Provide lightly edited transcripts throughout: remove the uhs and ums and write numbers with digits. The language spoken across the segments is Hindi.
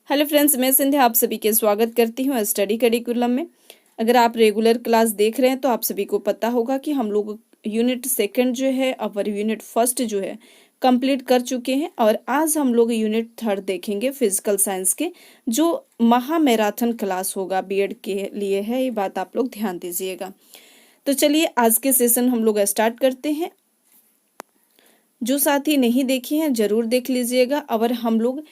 हेलो फ्रेंड्स, मैं संध्या आप सभी के स्वागत करती हूँ स्टडी करिकुलम में। अगर आप रेगुलर क्लास देख रहे हैं तो आप सभी को पता होगा कि हम लोग यूनिट सेकंड जो है और यूनिट फर्स्ट जो है कंप्लीट कर चुके हैं और आज हम लोग यूनिट थर्ड देखेंगे फिजिकल साइंस के, जो महा मैराथन क्लास होगा बीएड के लिए है। ये बात आप लोग ध्यान दीजिएगा। तो चलिए आज के सेशन हम लोग स्टार्ट करते हैं। जो साथी नहीं देखे हैं जरूर देख लीजिएगा। और हम लोग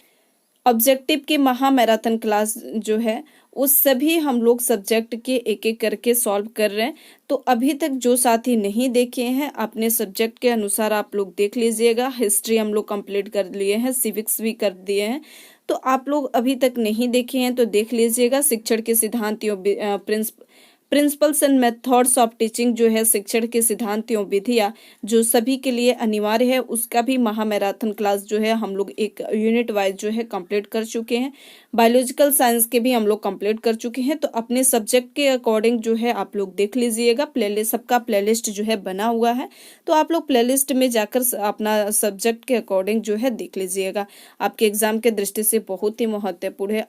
ऑब्जेक्टिव के महा मैराथन क्लास जो है उस सभी हम लोग सब्जेक्ट के एक एक करके सॉल्व कर रहे हैं। तो अभी तक जो साथी नहीं देखे हैं अपने सब्जेक्ट के अनुसार आप लोग देख लीजिएगा। हिस्ट्री हम लोग कंप्लीट कर लिए हैं, सिविक्स भी कर दिए हैं। तो आप लोग अभी तक नहीं देखे हैं तो देख लीजिएगा। शिक्षण के सिद्धांतों principles and methods of teaching जो है शिक्षण के सिद्धांतों विधियाँ जो सभी के लिए अनिवार्य है, उसका भी महा मैराथन क्लास जो है हम लोग एक यूनिट वाइज जो है कंप्लीट कर चुके हैं। बायोलॉजिकल साइंस के भी हम लोग कंप्लीट कर चुके हैं। तो अपने सब्जेक्ट के अकॉर्डिंग जो है आप लोग देख लीजिएगा। प्लेलिस्ट सबका प्लेलिस्ट जो है बना हुआ है, तो आप लोग प्लेलिस्ट में जाकर अपना सब्जेक्ट के अकॉर्डिंग जो है देख लीजिएगा। आपके एग्जाम के दृष्टि से बहुत ही महत्वपूर्ण है।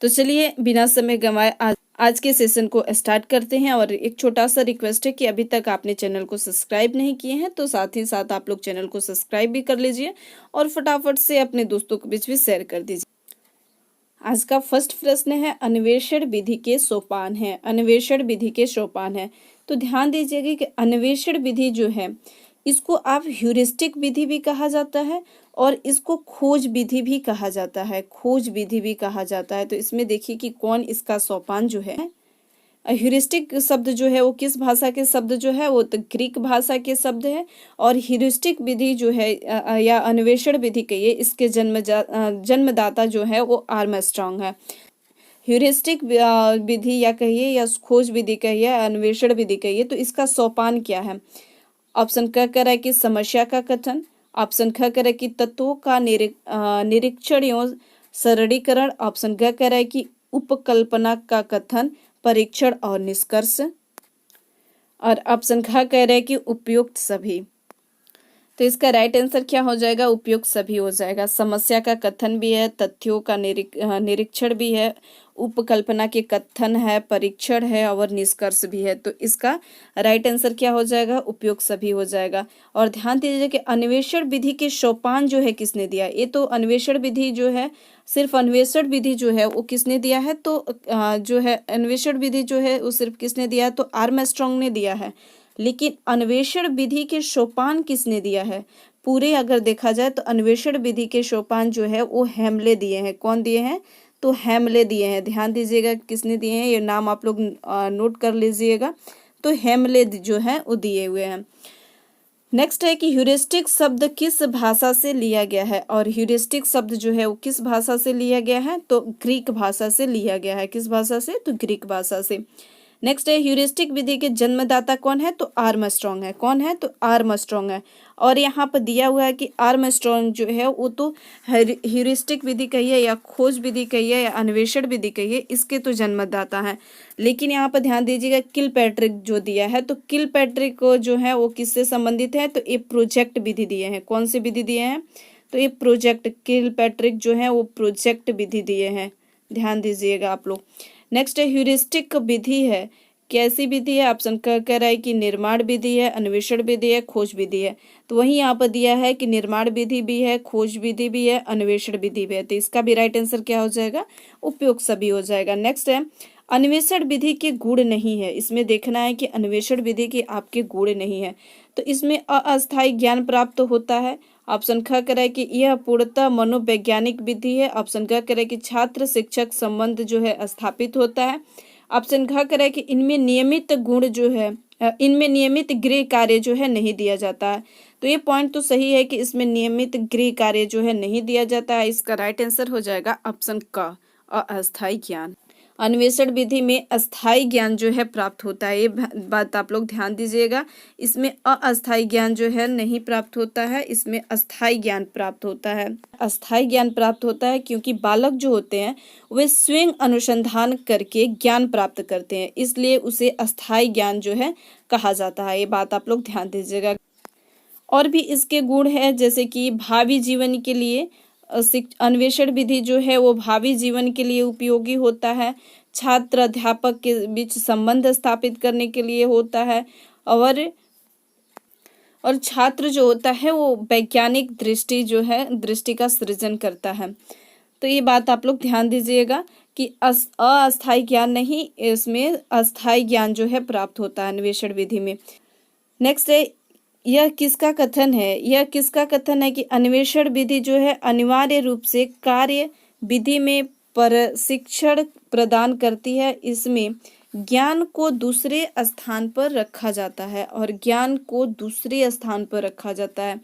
तो चलिए बिना समय गंवाए आज के सेशन को स्टार्ट करते हैं। और एक छोटा सा रिक्वेस्ट है कि अभी तक आपने चैनल को सब्सक्राइब नहीं किए हैं तो साथ ही साथ आप लोग चैनल को सब्सक्राइब भी कर लीजिए और फटाफट से अपने दोस्तों के बीच भी शेयर कर दीजिए। आज का फर्स्ट प्रश्न है, अन्वेषण विधि के सोपान है। अन्वेषण विधि के सोपान है। तो ध्यान दीजिएगा कि अन्वेषण विधि जो है इसको आप ह्यूरिस्टिक विधि भी कहा जाता है और इसको खोज विधि भी कहा जाता है। खोज विधि भी कहा जाता है। तो इसमें देखिए कि कौन इसका सोपान जो है। ह्यूरिस्टिक शब्द जो है वो किस भाषा के शब्द जो है वो तो ग्रीक भाषा के शब्द है। और ह्यूरिस्टिक विधि जो है या अन्वेषण विधि कहिए, इसके जन्मदाता जो है वो आर्मस्ट्रांग है। ह्यूरिस्टिक विधि या कहिए या खोज विधि कहिए, अन्वेषण विधि कहिए, तो इसका सोपान क्या है। ऑप्शन क कह रहा है कि समस्या का कथन। ऑप्शन ख कह रहा है कि तत्वों का निरीक्षण एवं सरलीकरण। ऑप्शन ग कह रहा है कि उपकल्पना का कथन, परीक्षण और निष्कर्ष। और ऑप्शन ख कह रहा है कि उपयुक्त सभी। तो इसका राइट आंसर क्या हो जाएगा, उपयुक्त सभी हो जाएगा। समस्या का कथन भी है, तथ्यों का निरीक्षण भी है, उपकल्पना के कथन है, परीक्षण है और निष्कर्ष भी है। तो इसका राइट आंसर क्या हो जाएगा, उपयुक्त सभी हो जाएगा। और ध्यान दीजिए कि अन्वेषण विधि के सोपान जो है किसने दिया। ये तो अन्वेषण विधि जो है, सिर्फ अन्वेषण विधि जो है वो किसने दिया है, तो जो है अन्वेषण विधि जो है वो सिर्फ किसने दिया है, तो आर्मस्ट्रांग ने दिया है। लेकिन अन्वेषण विधि के सोपान किसने दिया है, पूरे अगर देखा जाए तो अन्वेषण विधि के सोपान जो है वो हेमले दिए हैं। कौन दिए हैं, तो हेमले दिए हैं। ध्यान दीजिएगा किसने दिए हैं, ये नाम आप लोग नोट कर लीजिएगा। तो हेमले जो है वो दिए हुए हैं। नेक्स्ट है कि ह्यूरिस्टिक शब्द किस भाषा से लिया गया है। और ह्यूरिस्टिक शब्द जो है वो किस भाषा से लिया गया है, तो ग्रीक भाषा से लिया गया है। किस भाषा से, तो ग्रीक भाषा से। नेक्स्ट है ह्यूरिस्टिक विधि के जन्मदाता कौन है, तो आर्मस्ट्रांग है। कौन है, तो आर्मस्ट्रांग है। और यहाँ पर दिया हुआ है कि आर्मस्ट्रांग जो है वो तो ह्यूरिस्टिक विधि कहिए या खोज विधि कहिए या अन्वेषण विधि कहिए, इसके तो जन्मदाता है। लेकिन यहाँ पर ध्यान दीजिएगा किलपैट्रिक जो दिया है, तो किलपैट्रिक जो है वो किससे संबंधित है, तो ये प्रोजेक्ट विधि दिए हैं। कौन सी विधि दिए हैं, तो ये प्रोजेक्ट, किलपैट्रिक जो है वो प्रोजेक्ट विधि दिए हैं। ध्यान दीजिएगा आप लोग। नेक्स्ट है ह्यूरिस्टिक विधि है, कैसी विधि है। ऑप्शन कह रहा है कि निर्माण विधि है, अन्वेषण विधि है, खोज विधि है। तो वहीं यहाँ पर दिया है कि निर्माण विधि भी है, खोज विधि भी है, अन्वेषण विधि भी है। तो इसका भी राइट आंसर क्या हो जाएगा, उपयुक्त सभी हो जाएगा। नेक्स्ट है अन्वेषण विधि के गुण नहीं है। इसमें देखना है कि अन्वेषण विधि के आपके गुण नहीं है, तो इसमें अस्थायी ज्ञान प्राप्त होता है। ऑप्शन ख कह रहा है कि यह पूर्णतः मनोवैज्ञानिक विधि है। ऑप्शन ग कह रहा है कि छात्र शिक्षक संबंध जो है स्थापित होता है। ऑप्शन घ कह रहा है कि इनमें नियमित गुण जो है, इनमें नियमित गृह कार्य जो है नहीं दिया जाता है। तो ये पॉइंट तो सही है कि इसमें नियमित गृह कार्य जो है नहीं दिया जाता है। इसका राइट आंसर हो जाएगा ऑप्शन क, अस्थायी ज्ञान। अन्वेषण विधि में अस्थायी ज्ञान जो है प्राप्त होता है, ये बात आप लोग ध्यान दीजिएगा। इसमें अस्थायी ज्ञान जो है नहीं प्राप्त होता है, इसमें अस्थायी ज्ञान प्राप्त होता है। अस्थायी ज्ञान प्राप्त होता है क्योंकि बालक जो होते हैं वे स्वयं अनुसंधान करके ज्ञान प्राप्त करते हैं, इसलिए उसे अस्थायी ज्ञान जो है कहा जाता है। ये बात आप लोग ध्यान दीजिएगा। और भी इसके गुण है, जैसे कि भावी जीवन के लिए अन्वेषण विधि जो है वो भावी जीवन के लिए उपयोगी होता है, छात्र अध्यापक के बीच संबंध स्थापित करने के लिए होता है, और छात्र जो होता है वो वैज्ञानिक दृष्टि का सृजन करता है। तो ये बात आप लोग ध्यान दीजिएगा कि अस्थायी ज्ञान नहीं, इसमें अस्थायी ज्ञान जो है प्राप्त होता है अन्वेषण विधि में। नेक्स्ट है, यह किसका कथन है कि अन्वेषण विधि जो है अनिवार्य रूप से कार्य विधि में प्रशिक्षण प्रदान करती है। इसमें ज्ञान को दूसरे स्थान पर रखा जाता है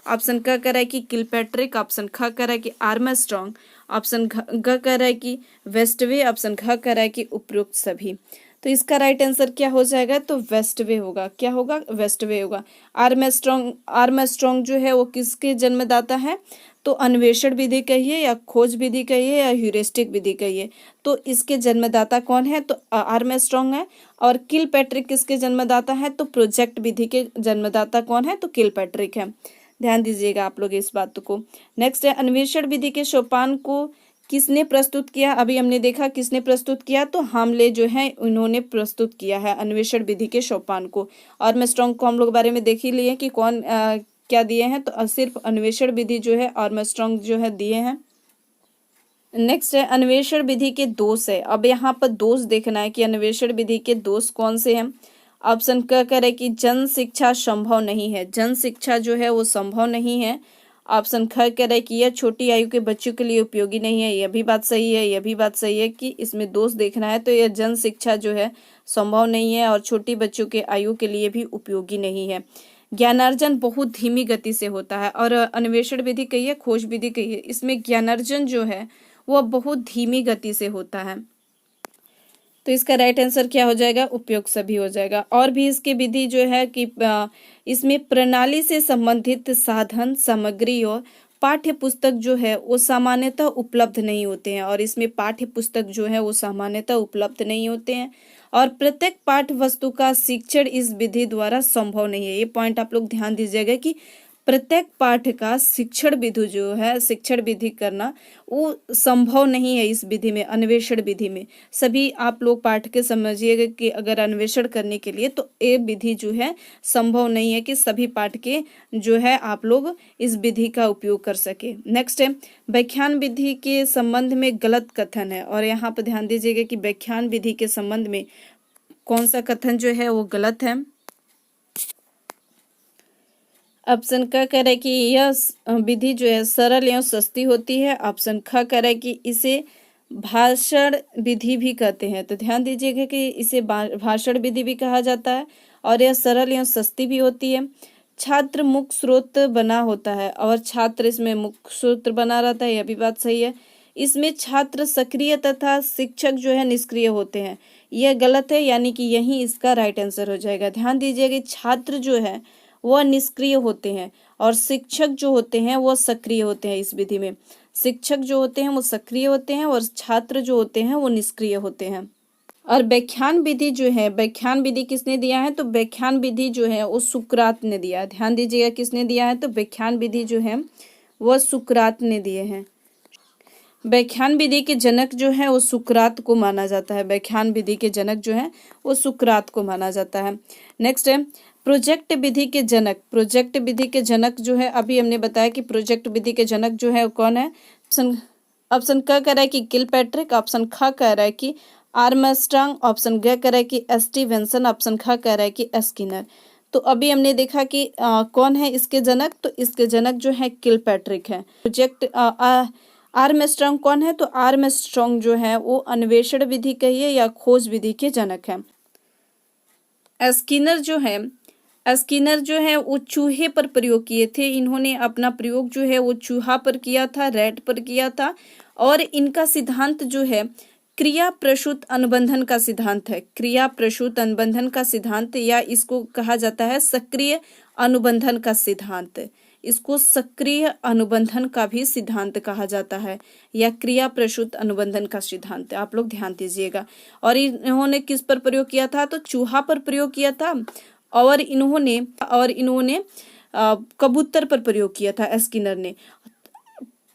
ऑप्शन क कह रहा है कि किलपैट्रिक, ऑप्शन ख कह रहा है कि आर्मस्ट्रॉन्ग, ऑप्शन ग कह रहा है कि वेस्टवे, ऑप्शन घ कह रहा है कि उपरोक्त सभी। तो इसका राइट आंसर क्या हो जाएगा? तो वेस्टवे होगा। क्या होगा? वेस्टवे होगा। आर्मस्ट्रॉन्ग जो है वो किसके जन्मदाता है? तो अन्वेषण विधि कहिए या खोज विधि कहिए या ह्यूरिस्टिक विधि कहिए, तो इसके जन्मदाता कौन है? तो आर्मस्ट्रॉन्ग है। और किलपैट्रिक किसके जन्मदाता है? तो प्रोजेक्ट विधि के जन्मदाता कौन है? तो किलपैट्रिक है। ध्यान दीजिएगा आप लोग इस बात को। नेक्स्ट है, अन्वेषण विधि के सोपान को किसने प्रस्तुत किया? अभी हमने देखा किसने प्रस्तुत किया, तो हामले जो है उन्होंने प्रस्तुत किया है अन्वेषण विधि के सोपान को। आर्मस्ट्रॉन्ग को हम लोग बारे में देख ही लिए कि कौन क्या दिए हैं, तो सिर्फ अन्वेषण विधि जो है आर्मस्ट्रॉन्ग जो है दिए हैं। नेक्स्ट है, अन्वेषण विधि के दोष है। अब यहाँ पर दोष देखना है कि अन्वेषण विधि के दोष कौन से हैं। ऑप्शन क करे कि जन शिक्षा संभव नहीं है, जन शिक्षा जो है वो संभव नहीं है। ऑप्शन ख कह रहा है कि यह छोटी आयु के बच्चों के लिए उपयोगी नहीं है, यह भी बात सही है। यह भी बात सही है कि इसमें दोष देखना है, तो यह जन शिक्षा जो है संभव नहीं है और छोटी बच्चों के आयु के लिए भी उपयोगी नहीं है। ज्ञानार्जन बहुत धीमी गति से होता है, और अन्वेषण विधि कहिए खोज विधि कहिए, इसमें ज्ञानार्जन जो है वह बहुत धीमी गति से होता है। तो इसका राइट आंसर क्या हो जाएगा? उपयोग सभी हो जाएगा। और भी इसकी विधि जो है कि इसमें प्रणाली से संबंधित साधन सामग्री और पाठ्य पुस्तक जो है वो सामान्यतः उपलब्ध नहीं होते हैं, और इसमें पाठ्य पुस्तक जो है वो सामान्यतः उपलब्ध नहीं होते हैं, और प्रत्येक पाठ्य वस्तु का शिक्षण इस विधि द्वारा संभव नहीं है। ये पॉइंट आप लोग ध्यान दीजिएगा कि प्रत्येक पाठ का शिक्षण विधि करना वो संभव नहीं है इस विधि में, अन्वेषण विधि में। सभी आप लोग पाठ के समझिएगा कि अगर अन्वेषण करने के लिए तो ये विधि जो है संभव नहीं है कि सभी पाठ के जो है आप लोग इस विधि का उपयोग कर सके। नेक्स्ट है, व्याख्यान विधि के संबंध में गलत कथन है, और यहाँ पर ध्यान दीजिएगा कि व्याख्यान विधि के संबंध में कौन सा कथन जो है वो गलत है। ऑप्शन क कह रहा है कि यह विधि जो है सरल एवं सस्ती होती है। ऑप्शन ख कह रहा है कि इसे भाषण विधि भी कहते हैं। तो ध्यान दीजिएगा कि इसे भाषण विधि भी कहा जाता है, और यह सरल एवं सस्ती भी होती है। छात्र मुख्य स्रोत बना होता है, और छात्र इसमें मुख्य स्रोत बना रहता है, यह भी बात सही है। इसमें छात्र सक्रिय तथा शिक्षक जो है निष्क्रिय होते हैं, यह गलत है, यानी कि यही इसका राइट आंसर हो जाएगा। ध्यान दीजिएगा कि छात्र जो है वह निष्क्रिय होते हैं और शिक्षक जो होते हैं वह सक्रिय होते हैं। इस विधि में शिक्षक जो होते हैं वो सक्रिय होते हैं और छात्र जो होते हैं वो निष्क्रिय होते हैं। और व्याख्यान विधि जो है, व्याख्यान विधि किसने दिया है? तो व्याख्यान विधि जो है वो सुकरात ने दिया है। ध्यान दीजिएगा किसने दिया है? तो व्याख्यान विधि जो है वह सुकरात ने दिए हैं। व्याख्यान विधि के जनक जो है वो सुकरात को माना जाता है। व्याख्यान विधि के जनक जो है वो सुकरात को माना जाता है। नेक्स्ट है, प्रोजेक्ट विधि के जनक। प्रोजेक्ट विधि के जनक जो है, अभी हमने बताया कि प्रोजेक्ट विधि के जनक जो है वो कौन है। ऑप्शन क कह रहा है कि किलपैट्रिक, ऑप्शन ख कह रहा है कि आर्मस्ट्रॉन्ग, ऑप्शन ग कह रहा है कि स्टीवेंसन, ऑप्शन ख कह रहा है कि स्किनर। तो अभी हमने देखा कि कौन है इसके जनक, तो इसके जनक जो है किलपैट्रिक है। प्रोजेक्ट आर्मस्ट्रॉन्ग कौन है? तो आर्मस्ट्रॉन्ग जो है वो अन्वेषण विधि कहिए या खोज विधि के जनक है। स्किनर जो है वो चूहे पर प्रयोग किए थे। इन्होंने अपना प्रयोग जो है वो चूहा पर किया था, रैट पर किया था, और इनका सिद्धांत जो है क्रिया प्रसूत अनुबंधन का सिद्धांत है। क्रिया प्रसूत अनुबंधन का सिद्धांत, या इसको कहा जाता है सक्रिय अनुबंधन का सिद्धांत। इसको सक्रिय अनुबंधन का भी सिद्धांत कहा जाता है, या क्रिया प्रसूत अनुबंधन का सिद्धांत। आप लोग ध्यान दीजिएगा। और इन्होंने किस पर प्रयोग किया था? तो चूहा पर प्रयोग किया था, और इन्होंने कबूतर पर प्रयोग किया था स्किनर ने।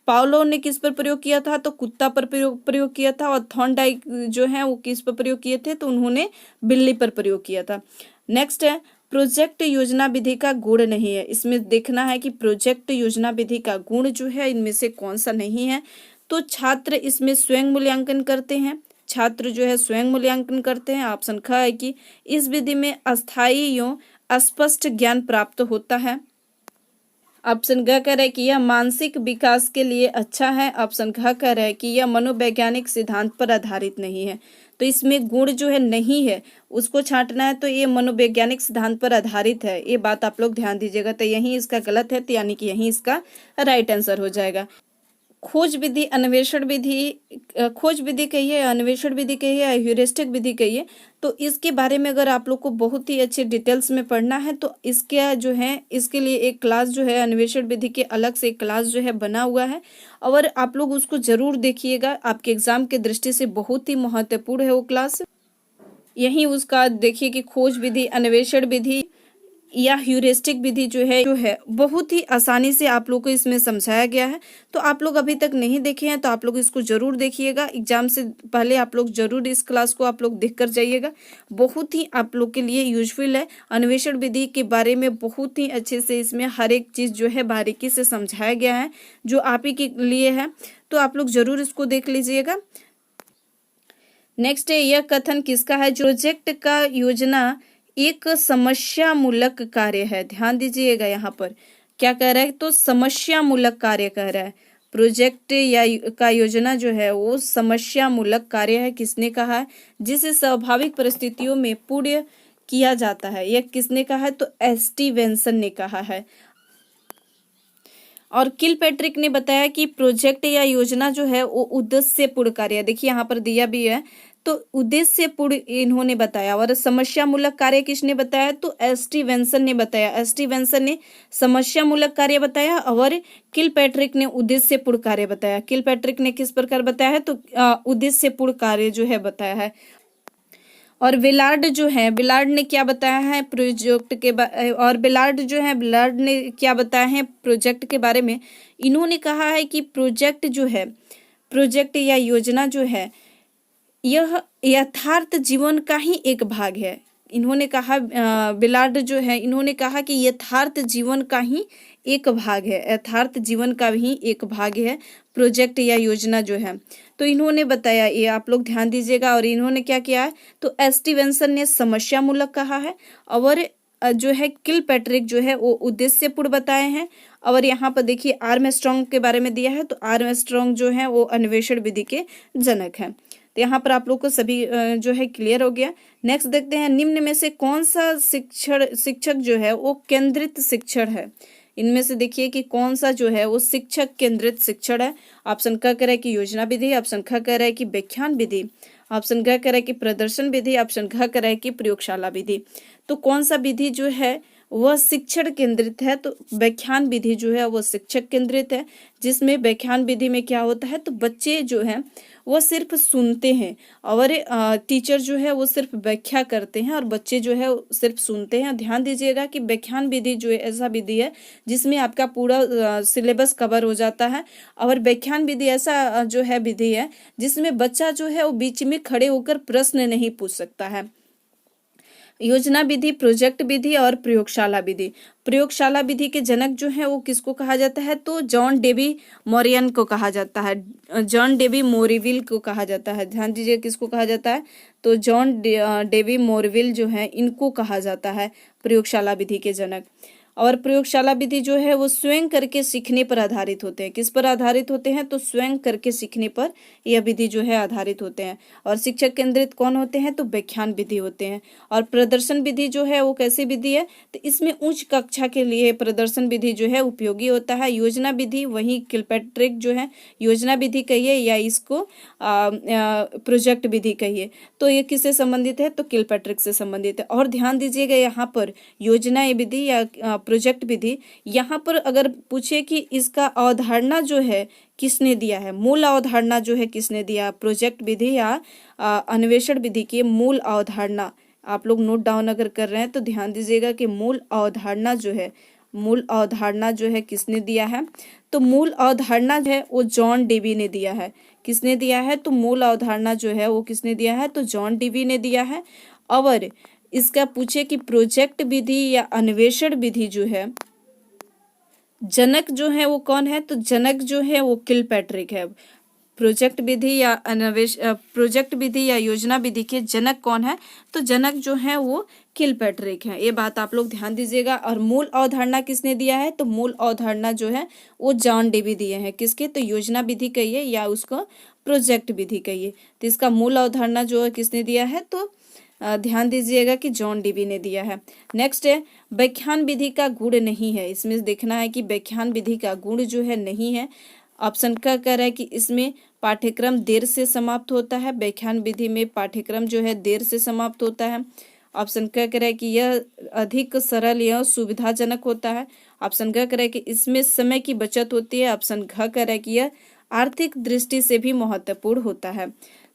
पावलोव ने किस पर प्रयोग किया था, तो कुत्ता पर प्रयोग किया था। और थॉर्नडाइक जो है वो किस पर प्रयोग किए थे, तो उन्होंने बिल्ली पर प्रयोग किया था। नेक्स्ट है प्रोजेक्ट योजना विधि का गुण नहीं है। इसमें देखना है कि प्रोजेक्ट योजना विधि का गुण जो है इनमें से कौन सा नहीं है। तो छात्र इसमें स्वयं मूल्यांकन करते हैं, छात्र जो है स्वयं मूल्यांकन करते हैं। ऑप्शन ख है कि इस विधि में अस्थायी एवं स्पष्ट ज्ञान प्राप्त होता है। ऑप्शन ग कह रहा है कि यह मानसिक विकास के लिए अच्छा है। ऑप्शन घ कह रहा है कि यह मनोवैज्ञानिक सिद्धांत पर आधारित नहीं है। तो इसमें गुण जो है नहीं है, उसको छांटना है। तो ये मनोवैज्ञानिक सिद्धांत पर आधारित है, ये बात आप लोग ध्यान दीजिएगा। तो यही इसका गलत है, तो यानी कि यही इसका राइट आंसर हो जाएगा। खोज विधि अन्वेषण विधि, खोज विधि कहिए, अन्वेषण विधि कहिए या ह्यूरिस्टिक विधि कहिए, तो इसके बारे में अगर आप लोग को बहुत ही अच्छे डिटेल्स में पढ़ना है तो इसके जो है इसके लिए एक क्लास जो है अन्वेषण विधि के अलग से एक क्लास जो है बना हुआ है, और आप लोग उसको जरूर देखिएगा। आपके एग्जाम के दृष्टि से बहुत ही महत्वपूर्ण है वो क्लास। यही उसका देखिए कि खोज विधि, अन्वेषण विधि या ह्यूरिस्टिक विधि जो है बहुत ही आसानी से आप लोग को इसमें समझाया गया है। तो आप लोग अभी तक नहीं देखे हैं तो आप लोग इसको जरूर देखिएगा। एग्जाम से पहले आप लोग जरूर इस क्लास को आप लोग देख कर जाइएगा, बहुत ही आप लोग के लिए यूजफुल है। अन्वेषण विधि के बारे में बहुत ही अच्छे से इसमें हर एक चीज जो है बारीकी से समझाया गया है, जो आप ही के लिए है। तो आप लोग जरूर इसको देख लीजिएगा। नेक्स्ट है, यह कथन किसका है? प्रोजेक्ट का योजना एक समस्या मूलक कार्य है। ध्यान दीजिएगा यहाँ पर क्या कह रहा है, तो समस्या मूलक कार्य कह रहा है। प्रोजेक्ट या का योजना जो है वो समस्या मूलक कार्य है। किसने कहा है? जिसे स्वाभाविक परिस्थितियों में पूर्ण किया जाता है। यह किसने कहा है? तो स्टीवेंसन ने कहा है। और किलपैट्रिक ने बताया कि प्रोजेक्ट या योजना जो है वो उद्देश्य पूर्ण कार्य है। देखिए यहाँ पर दिया भी है, तो उद्देश्य पूर्ण इन्होंने बताया। और समस्या मूलक कार्य किसने बताया? तो स्टीवेंसन ने बताया। स्टीवेंसन ने समस्या मूलक कार्य बताया और किलपैट्रिक ने उद्देश्य पूर्ण कार्य बताया। किलपैट्रिक ने किस प्रकार बताया है? तो उद्देश्य पूर्ण कार्य जो है बताया है। और विलार्ड जो है, विलार्ड ने क्या बताया है प्रोजेक्ट के और विलार्ड जो है, विलार्ड ने क्या बताया है प्रोजेक्ट के बारे में? इन्होंने कहा है कि प्रोजेक्ट जो है, प्रोजेक्ट या योजना जो है यह यथार्थ जीवन का ही एक भाग है। इन्होंने कहा विलार्ड जो है, इन्होंने कहा कि यथार्थ जीवन का ही एक भाग है, यथार्थ जीवन का ही एक भाग है प्रोजेक्ट या योजना जो है। तो इन्होंने बताया, ये आप लोग ध्यान दीजिएगा। और इन्होंने क्या किया है? तो स्टीवेंसन ने समस्या मूलक कहा है और जो है किलपैट्रिक जो है वो उद्देश्यपूर्ण बताए हैं। और यहाँ पर देखिए आर्मस्ट्रांग के बारे में दिया है, तो आर्मस्ट्रांग जो है वो अन्वेषण विधि के जनक हैं। तो यहाँ पर आप लोग को सभी जो है क्लियर हो गया। नेक्स्ट देखते हैं, निम्न में से कौन सा शिक्षक जो है वो केंद्रित शिक्षण है? इनमें से देखिए कि कौन सा जो है वो शिक्षक केंद्रित शिक्षण है। ऑप्शन क कह रहा है कि योजना विधि, ऑप्शन ख कह रहा है कि व्याख्यान विधि, ऑप्शन ग कह रहा है कि प्रदर्शन विधि, ऑप्शन घ कह रहा है कि प्रयोगशाला विधि। तो कौन सा विधि जो है वह शिक्षण केंद्रित है? तो व्याख्यान विधि जो है वो शिक्षक केंद्रित है, जिसमें व्याख्यान विधि में क्या होता है? तो बच्चे जो है वो सिर्फ सुनते हैं और टीचर जो है वो सिर्फ व्याख्या करते हैं और बच्चे जो है सिर्फ सुनते हैं। ध्यान दीजिएगा कि व्याख्यान विधि जो है ऐसा विधि है जिसमें आपका पूरा सिलेबस कवर हो जाता है। और व्याख्यान विधि ऐसा जो है विधि है जिसमें बच्चा जो है वो बीच में खड़े होकर प्रश्न नहीं पूछ सकता है। योजना विधि, प्रोजेक्ट विधि और प्रयोगशाला विधि। प्रयोगशाला विधि के जनक जो है वो किसको कहा जाता है? तो जॉन डेवी मॉरियन को कहा जाता है, जॉन डेवी मोरिविल को कहा जाता है। ध्यान दीजिए किसको कहा जाता है? तो जॉन डेवी मोरिविल जो है इनको कहा जाता है प्रयोगशाला विधि के जनक। और प्रयोगशाला विधि जो है वो स्वयं करके सीखने पर आधारित होते हैं। किस पर आधारित होते हैं? तो स्वयं करके सीखने पर यह विधि जो है आधारित होते हैं। और शिक्षक केंद्रित कौन होते हैं? तो व्याख्यान विधि होते हैं। और प्रदर्शन विधि जो है वो कैसी विधि है? तो इसमें उच्च कक्षा के लिए प्रदर्शन विधि जो है उपयोगी होता है। योजना विधि वही किलपैट्रिक जो है योजना विधि कहिए या इसको प्रोजेक्ट विधि कहिए, तो ये किससे संबंधित है? तो किलपैट्रिक से संबंधित है। और ध्यान दीजिएगा यहाँ पर योजना विधि या प्रोजेक्ट विधि, यहाँ पर अगर पूछे कि इसका अवधारणा जो है किसने दिया है, मूल अवधारणा जो है किसने दिया, प्रोजेक्ट विधि या अन्वेषण विधि की मूल अवधारणा आप लोग नोट डाउन अगर कर रहे हैं तो ध्यान दीजिएगा कि मूल अवधारणा जो है, मूल अवधारणा जो है किसने दिया है? तो मूल अवधारणा जो है वो जॉन डेवी ने दिया है। किसने दिया है? तो मूल अवधारणा जो है वो किसने दिया है? तो जॉन डेवी ने दिया है। और इसका पूछे कि प्रोजेक्ट विधि या अन्वेषण विधि जो है, जनक जो है वो कौन है? तो जनक जो है वो किलपैट्रिक है। प्रोजेक्ट विधि या योजना विधि के जनक कौन है? तो जनक जो है वो किलपैट्रिक है। ये बात आप लोग ध्यान दीजिएगा। और मूल अवधारणा किसने दिया है? तो मूल अवधारणा जो है वो जॉन डेवी दिए हैं। किसके? तो योजना विधि कहिए या उसको प्रोजेक्ट विधि कहिए। तो इसका मूल अवधारणा जो है किसने दिया है? तो ध्यान दीजिएगा कि जॉन डेवी ने दिया है। नेक्स्ट है व्याख्यान विधि का गुण नहीं है। इसमें देखना है कि व्याख्यान विधि का गुण जो है नहीं है। ऑप्शन का कह रहा है कि इसमें पाठ्यक्रम देर से समाप्त होता है। व्याख्यान विधि में पाठ्यक्रम जो है देर से समाप्त होता है। ऑप्शन का कह रहा है कि यह अधिक सरल या सुविधाजनक होता है। ऑप्शन ग कह रहा है कि इसमें समय की बचत होती है। ऑप्शन घ कह रहा है कि यह आर्थिक दृष्टि से भी महत्वपूर्ण होता है।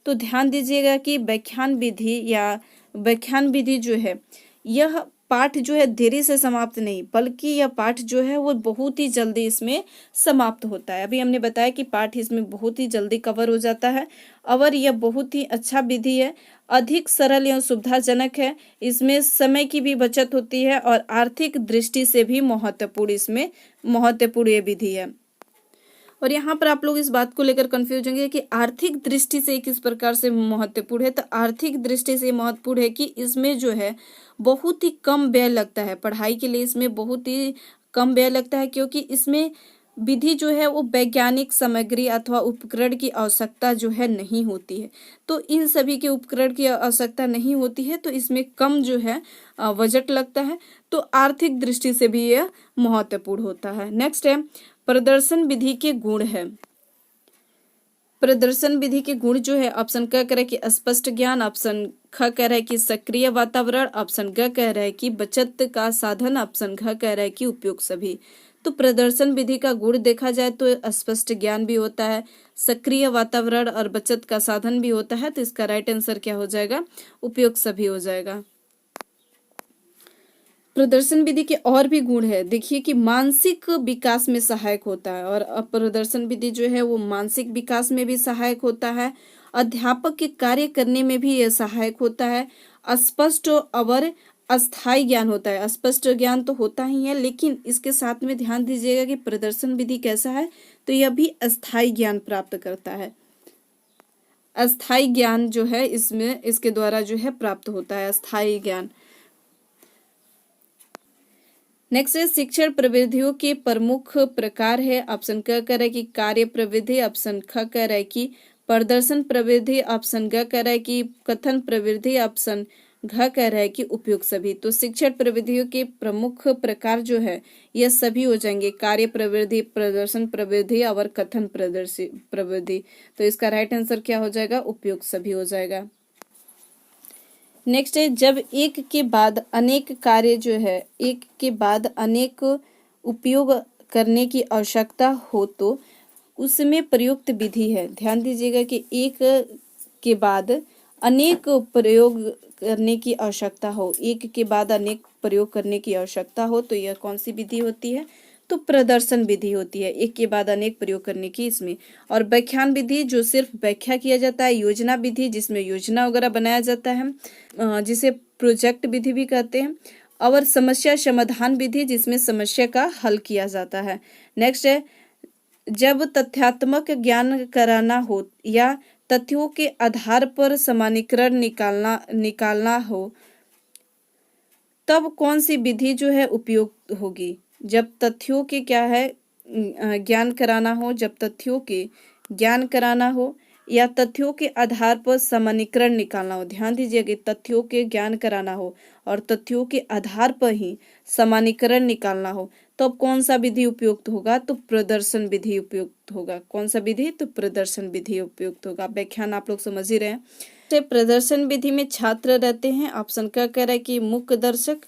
तो ध्यान दीजिएगा कि व्याख्यान विधि जो है यह पाठ जो है देरी से समाप्त नहीं, बल्कि यह पाठ जो है वो बहुत ही जल्दी इसमें समाप्त होता है। अभी हमने बताया कि पाठ इसमें बहुत ही जल्दी कवर हो जाता है और यह बहुत ही अच्छा विधि है, अधिक सरल एवं सुविधाजनक है। इसमें समय की भी बचत होती है और आर्थिक दृष्टि से भी महत्वपूर्ण ये विधि है। और यहाँ पर आप लोग इस बात को लेकर कंफ्यूज होंगे कि आर्थिक दृष्टि से किस प्रकार से महत्वपूर्ण है। तो आर्थिक दृष्टि से महत्वपूर्ण है कि इसमें जो है बहुत ही कम व्यय लगता है। पढ़ाई के लिए इसमें बहुत ही कम व्यय लगता है, क्योंकि इसमें विधि जो है वो वैज्ञानिक सामग्री अथवा उपकरण की आवश्यकता जो है नहीं होती है। तो इन सभी के उपकरण की आवश्यकता नहीं होती है, तो इसमें कम जो है बजट लगता है। तो आर्थिक दृष्टि से भी यह महत्वपूर्ण होता है। नेक्स्ट है प्रदर्शन विधि के गुण है। प्रदर्शन विधि के गुण जो है ऑप्शन क कह रहा है कि स्पष्ट ज्ञान, ऑप्शन ख कह रहा है कि सक्रिय वातावरण, ऑप्शन ग कह रहा है कि बचत का साधन, ऑप्शन घ कह रहा है कि उपयोग सभी। तो प्रदर्शन विधि का गुण देखा जाए तो स्पष्ट ज्ञान भी होता है, सक्रिय वातावरण और बचत का साधन भी होता है। तो इसका राइट आंसर क्या हो जाएगा? उपयोग सभी हो जाएगा। प्रदर्शन विधि के और भी गुण है, देखिए कि मानसिक विकास में सहायक होता है। और प्रदर्शन विधि जो है वो मानसिक विकास में भी सहायक होता है, अध्यापक के कार्य करने में भी यह सहायक होता है, स्पष्ट और अस्थायी ज्ञान होता है। स्पष्ट ज्ञान तो होता ही है, लेकिन इसके साथ में ध्यान दीजिएगा कि प्रदर्शन विधि कैसा है, तो यह भी अस्थायी ज्ञान प्राप्त करता है। अस्थायी ज्ञान जो है इसमें इसके द्वारा जो है प्राप्त होता है, अस्थायी ज्ञान। नेक्स्ट है शिक्षण प्रविधियों के प्रमुख प्रकार है। ऑप्शन क कह रहा है कि कार्य प्रविधि, ऑप्शन ख कह रहा है कि प्रदर्शन प्रविधि, ऑप्शन ग कह रहा है कि कथन प्रविधि, ऑप्शन घ कह रहा है कि उपयोग सभी। तो शिक्षण प्रविधियों के प्रमुख प्रकार जो है यह सभी हो जाएंगे, कार्य प्रविधि, प्रदर्शन प्रविधि और कथन प्रविधि। तो इसका राइट आंसर क्या हो जाएगा? उपयोग सभी हो जाएगा। नेक्स्ट है जब एक के बाद अनेक कार्य जो है, एक के बाद अनेक उपयोग करने की आवश्यकता हो तो उसमें प्रयुक्त विधि है। ध्यान दीजिएगा कि एक के बाद अनेक प्रयोग करने की आवश्यकता हो, एक के बाद अनेक प्रयोग करने की आवश्यकता हो तो यह कौन सी विधि होती है? तो प्रदर्शन विधि होती है, एक के बाद अनेक प्रयोग करने की इसमें। और व्याख्यान विधि जो सिर्फ व्याख्या किया जाता है, योजना विधि जिसमें योजना वगैरह बनाया जाता है, जिसे प्रोजेक्ट विधि भी कहते हैं, और समस्या समाधान विधि जिसमें समस्या का हल किया जाता है। नेक्स्ट है जब तथ्यात्मक ज्ञान कराना हो या तथ्यों के आधार पर सामान्यीकरण निकालना हो तब कौन सी विधि जो है उपयुक्त होगी? जब तथ्यों के क्या है ज्ञान कराना हो, जब तथ्यों के ज्ञान कराना हो या तथ्यों के आधार पर सामान्यीकरण निकालना हो। ध्यान दीजिएगा, तथ्यों के ज्ञान कराना हो और तथ्यों के आधार पर ही सामान्यीकरण निकालना हो तो अब कौन सा विधि उपयुक्त होगा? तो प्रदर्शन विधि उपयुक्त होगा। कौन सा विधि? तो प्रदर्शन विधि उपयुक्त होगा। व्याख्यान आप लोग समझ ही रहे हैं। प्रदर्शन विधि में छात्र रहते हैं। ऑप्शन क कह रहा है कि मुख्य दर्शक,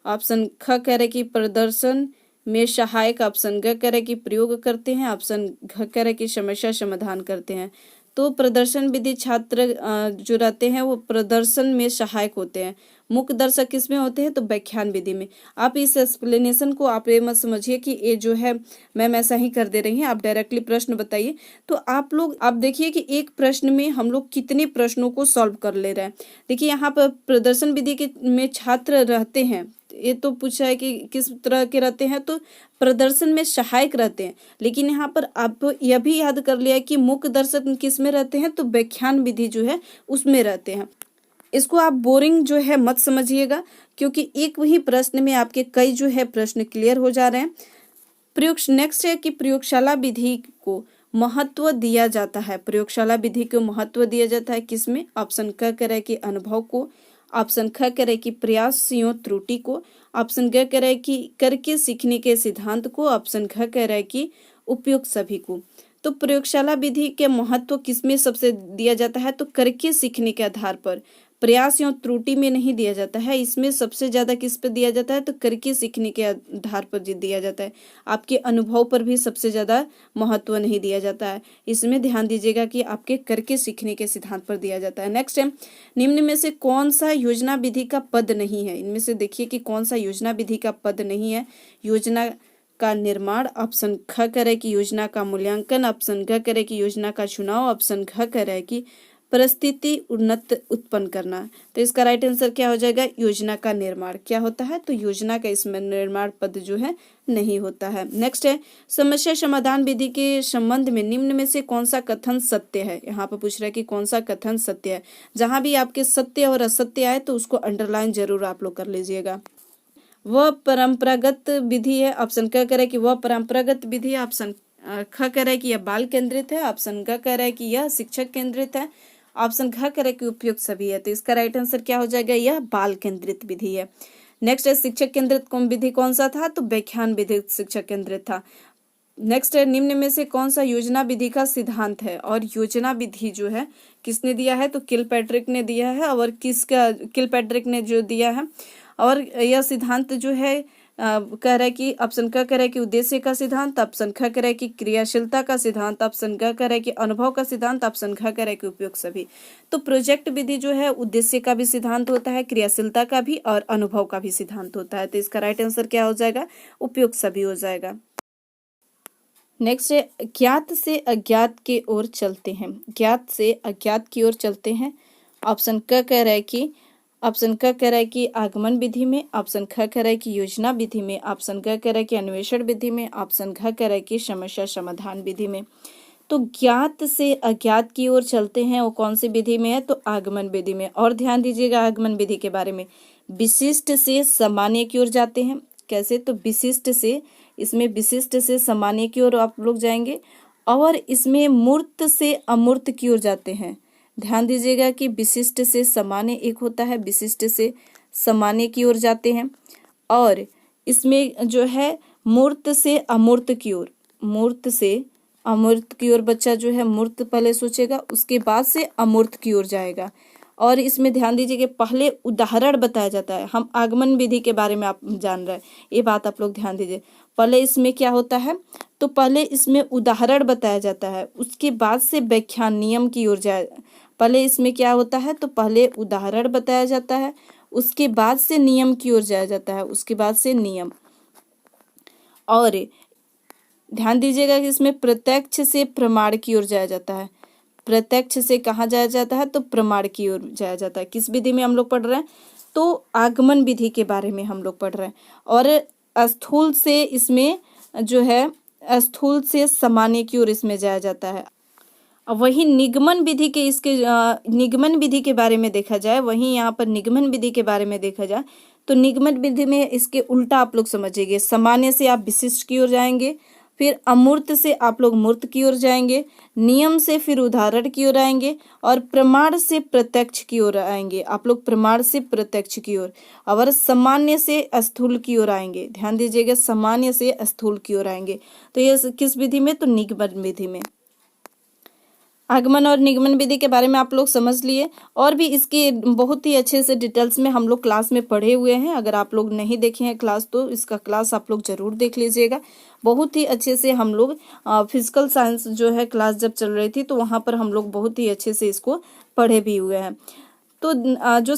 ऑप्शन ख कह रहा है कि प्रदर्शन में सहायक, ऑप्शन ग कह रहा है कि प्रयोग करते हैं, ऑप्शन घ कह रहा है कि समस्या समाधान करते हैं। तो प्रदर्शन विधि छात्र जो रहते हैं वो प्रदर्शन में सहायक होते हैं, मुख्य दर्शक किस में होते हैं, तो व्याख्यान विधि में। आप इस एक्सप्लेनेशन को आप ये मत समझिए कि ये जो है मैम ऐसा ही कर दे रही हैं, आप डायरेक्टली प्रश्न बताइए। तो आप देखिए कि एक प्रश्न में हम लोग कितने प्रश्नों को सॉल्व कर ले रहे हैं। देखिए यहाँ पर प्रदर्शन विधि के में छात्र रहते हैं, ये तो पूछा है कि किस तरह के रहते हैं, तो प्रदर्शन में सहायक रहते हैं। लेकिन यहाँ पर आप यह भी याद कर लिया कि मुख्य दर्शक किस में रहते हैं, तो व्याख्यान विधि जो है उसमें रहते हैं। इसको आप बोरिंग जो है मत समझिएगा, क्योंकि एक वही प्रश्न में आपके कई जो है प्रश्न क्लियर हो जा रहे हैं। नेक्स्ट है कि प्रयोगशाला विधि को महत्व दिया जाता है। प्रयोगशाला विधि को महत्व दिया जाता है किसमें, ऑप्शन क करे कि अनुभव को, ऑप्शन ख करे कि प्रयास एवं त्रुटि को, ऑप्शन ग करे कि करके सीखने के सिद्धांत को, ऑप्शन घ करे कि उपयुक्त सभी को। तो प्रयोगशाला विधि के महत्व किसमें सबसे दिया जाता है, तो करके सीखने के आधार पर, प्रयास एवं त्रुटि में नहीं दिया जाता है। इसमें सबसे ज्यादा किस पे दिया जाता है, तो करके सीखने के आधार पर दिया जाता है। आपके अनुभव पर भी सबसे ज्यादा महत्व नहीं दिया जाता है। इसमें ध्यान दीजिएगा कि आपके करके सीखने के सिद्धांत पर दिया जाता है। नेक्स्ट है, निम्न में से कौन सा योजना विधि का पद नहीं है। इनमें से देखिए कि कौन सा योजना विधि का पद नहीं है। योजना का निर्माण, ऑप्शन ख करे कि योजना का मूल्यांकन, ऑप्शन ग करे कि योजना का चुनाव, ऑप्शन घ करे कि परिस्थिति उन्नत उत्पन्न करना। तो इसका राइट आंसर क्या हो जाएगा, योजना का निर्माण। क्या होता है, तो योजना का इसमें निर्माण पद जो है नहीं होता है। नेक्स्ट है, समस्या समाधान विधि के संबंध में निम्न में से कौन सा कथन सत्य है। यहाँ पर पूछ रहा है कि कौन सा कथन सत्य है। जहां भी आपके सत्य और असत्य आए तो उसको अंडरलाइन जरूर आप लोग कर लीजिएगा। वह परंपरागत विधि है, ऑप्शन क करे कि वह परंपरागत विधि है, ऑप्शन ख करे कि यह बाल केंद्रित है, ऑप्शन ग करे कि यह शिक्षक केंद्रित है, ऑप्शन घ करे कि उपयुक्त सभी है। तो इसका राइट आंसर क्या हो जाएगा, यह बाल केंद्रित विधि है। नेक्स्ट है, शिक्षक केंद्रित विधि कौन सा था, तो व्याख्यान विधि शिक्षक केंद्रित था। नेक्स्ट है, निम्न में से कौन सा योजना विधि का सिद्धांत है। और योजना विधि जो है किसने दिया है, तो किलपैट्रिक ने दिया है। और किसका, किलपैट्रिक ने जो दिया है। और यह सिद्धांत जो है कह रहा है कि ऑप्शन क कह रहा है कि उद्देश्य का सिद्धांत, ऑप्शन ख कह रहा है कि क्रियाशीलता का सिद्धांत, ऑप्शन ग कह रहा है कि अनुभव का सिद्धांत, ऑप्शन घ कह रहा है कि उपयोग सभी। तो प्रोजेक्ट विधि जो है उद्देश्य का भी सिद्धांत होता है, क्रियाशीलता का भी और अनुभव का भी सिद्धांत होता है। तो इसका राइट आंसर क्या हो जाएगा, उपयोग सभी हो जाएगा। नेक्स्ट है, ज्ञात से अज्ञात की ओर चलते हैं। ज्ञात से अज्ञात की ओर चलते हैं। ऑप्शन क कह रहा है कि आगमन विधि में, ऑप्शन ख कह रहा है कि योजना विधि में, ऑप्शन ग कह रहा है कि अन्वेषण विधि में, ऑप्शन घ कह रहा है कि समस्या समाधान विधि में। तो ज्ञात से अज्ञात की ओर चलते हैं वो कौन सी विधि में है, तो आगमन विधि में। और ध्यान दीजिएगा आगमन विधि के बारे में, विशिष्ट से सामान्य की ओर जाते हैं। कैसे, तो विशिष्ट से, इसमें विशिष्ट से सामान्य की ओर आप लोग जाएंगे। और इसमें मूर्त से अमूर्त की ओर जाते हैं। ध्यान दीजिएगा कि विशिष्ट से सामान्य एक होता है, विशिष्ट से सामान्य की ओर जाते हैं। और इसमें जो है मूर्त से अमूर्त की ओर, मूर्त से अमूर्त की ओर बच्चा जो है मूर्त पहले सोचेगा, उसके बाद से अमूर्त की ओर जाएगा। और इसमें ध्यान दीजिए कि पहले उदाहरण बताया जाता है। हम आगमन विधि के बारे में आप जान रहे हैं, ये बात आप लोग ध्यान दीजिए। पहले इसमें क्या होता है, तो पहले इसमें उदाहरण बताया जाता है, उसके बाद से व्याख्यान नियम की ओर जाए। पहले इसमें क्या होता है, तो पहले उदाहरण बताया जाता है, उसके बाद से नियम की ओर जाया जाता है, उसके बाद से नियम। और ध्यान दीजिएगा कि इसमें प्रत्यक्ष से प्रमाण की ओर जाया जाता है। प्रत्यक्ष से कहाँ जाया जाता है, तो प्रमाण की ओर जाया जाता है। किस विधि में हम लोग पढ़ रहे हैं, तो आगमन विधि के बारे में हम लोग पढ़ रहे हैं। और स्थूल से इसमें जो है, स्थूल से सामान्य की ओर इसमें जाया जाता है। वही निगमन विधि के, इसके निगमन विधि के बारे में देखा जाए, वहीं यहाँ पर निगमन विधि के बारे में देखा जाए तो निगमन विधि में इसके उल्टा आप लोग समझिएगा। सामान्य से आप विशिष्ट की ओर जाएंगे, फिर अमूर्त से आप लोग मूर्त की ओर जाएंगे, नियम से फिर उदाहरण की ओर आएंगे, और प्रमाण से प्रत्यक्ष की ओर आएंगे। आप लोग प्रमाण से प्रत्यक्ष की ओर, और सामान्य से स्थूल की ओर आएंगे। ध्यान दीजिएगा, सामान्य से स्थूल की ओर आएंगे। तो ये किस विधि में, तो निगमन विधि में। आगमन और निगमन विधि के बारे में आप लोग समझ लिए। और भी इसके बहुत ही अच्छे से डिटेल्स में हम लोग क्लास में पढ़े हुए हैं। अगर आप लोग नहीं देखे हैं क्लास, तो इसका क्लास आप लोग जरूर देख लीजिएगा। बहुत ही अच्छे से हम लोग फिजिकल साइंस जो है क्लास जब चल रही थी, तो वहाँ पर हम लोग बहुत ही अच्छे से इसको पढ़े भी हुए हैं। तो जो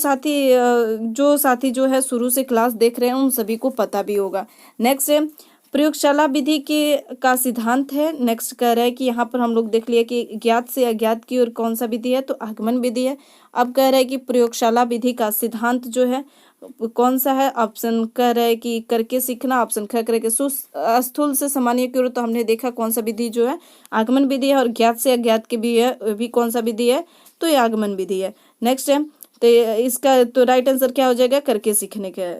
साथी जो है शुरू से क्लास देख रहे हैं उन सभी को पता भी होगा। नेक्स्ट है प्रयोगशाला विधि के का सिद्धांत है। नेक्स्ट कह रहा है कि यहाँ पर हम लोग देख लिए कि ज्ञात से अज्ञात की ओर कौन सा विधि है, तो आगमन विधि है। अब कह रहा है कि प्रयोगशाला विधि का सिद्धांत जो है कौन सा है, ऑप्शन कह रहा है कि करके सीखना, ऑप्शन ख करके स्थूल से सामान्य की ओर, तो हमने देखा कौन सा विधि जो है आगमन विधि है, और ज्ञात से अज्ञात की भी है, भी कौन सा विधि है, तो ये आगमन विधि है। नेक्स्ट है तो इसका तो राइट आंसर क्या हो जाएगा, करके सीखने के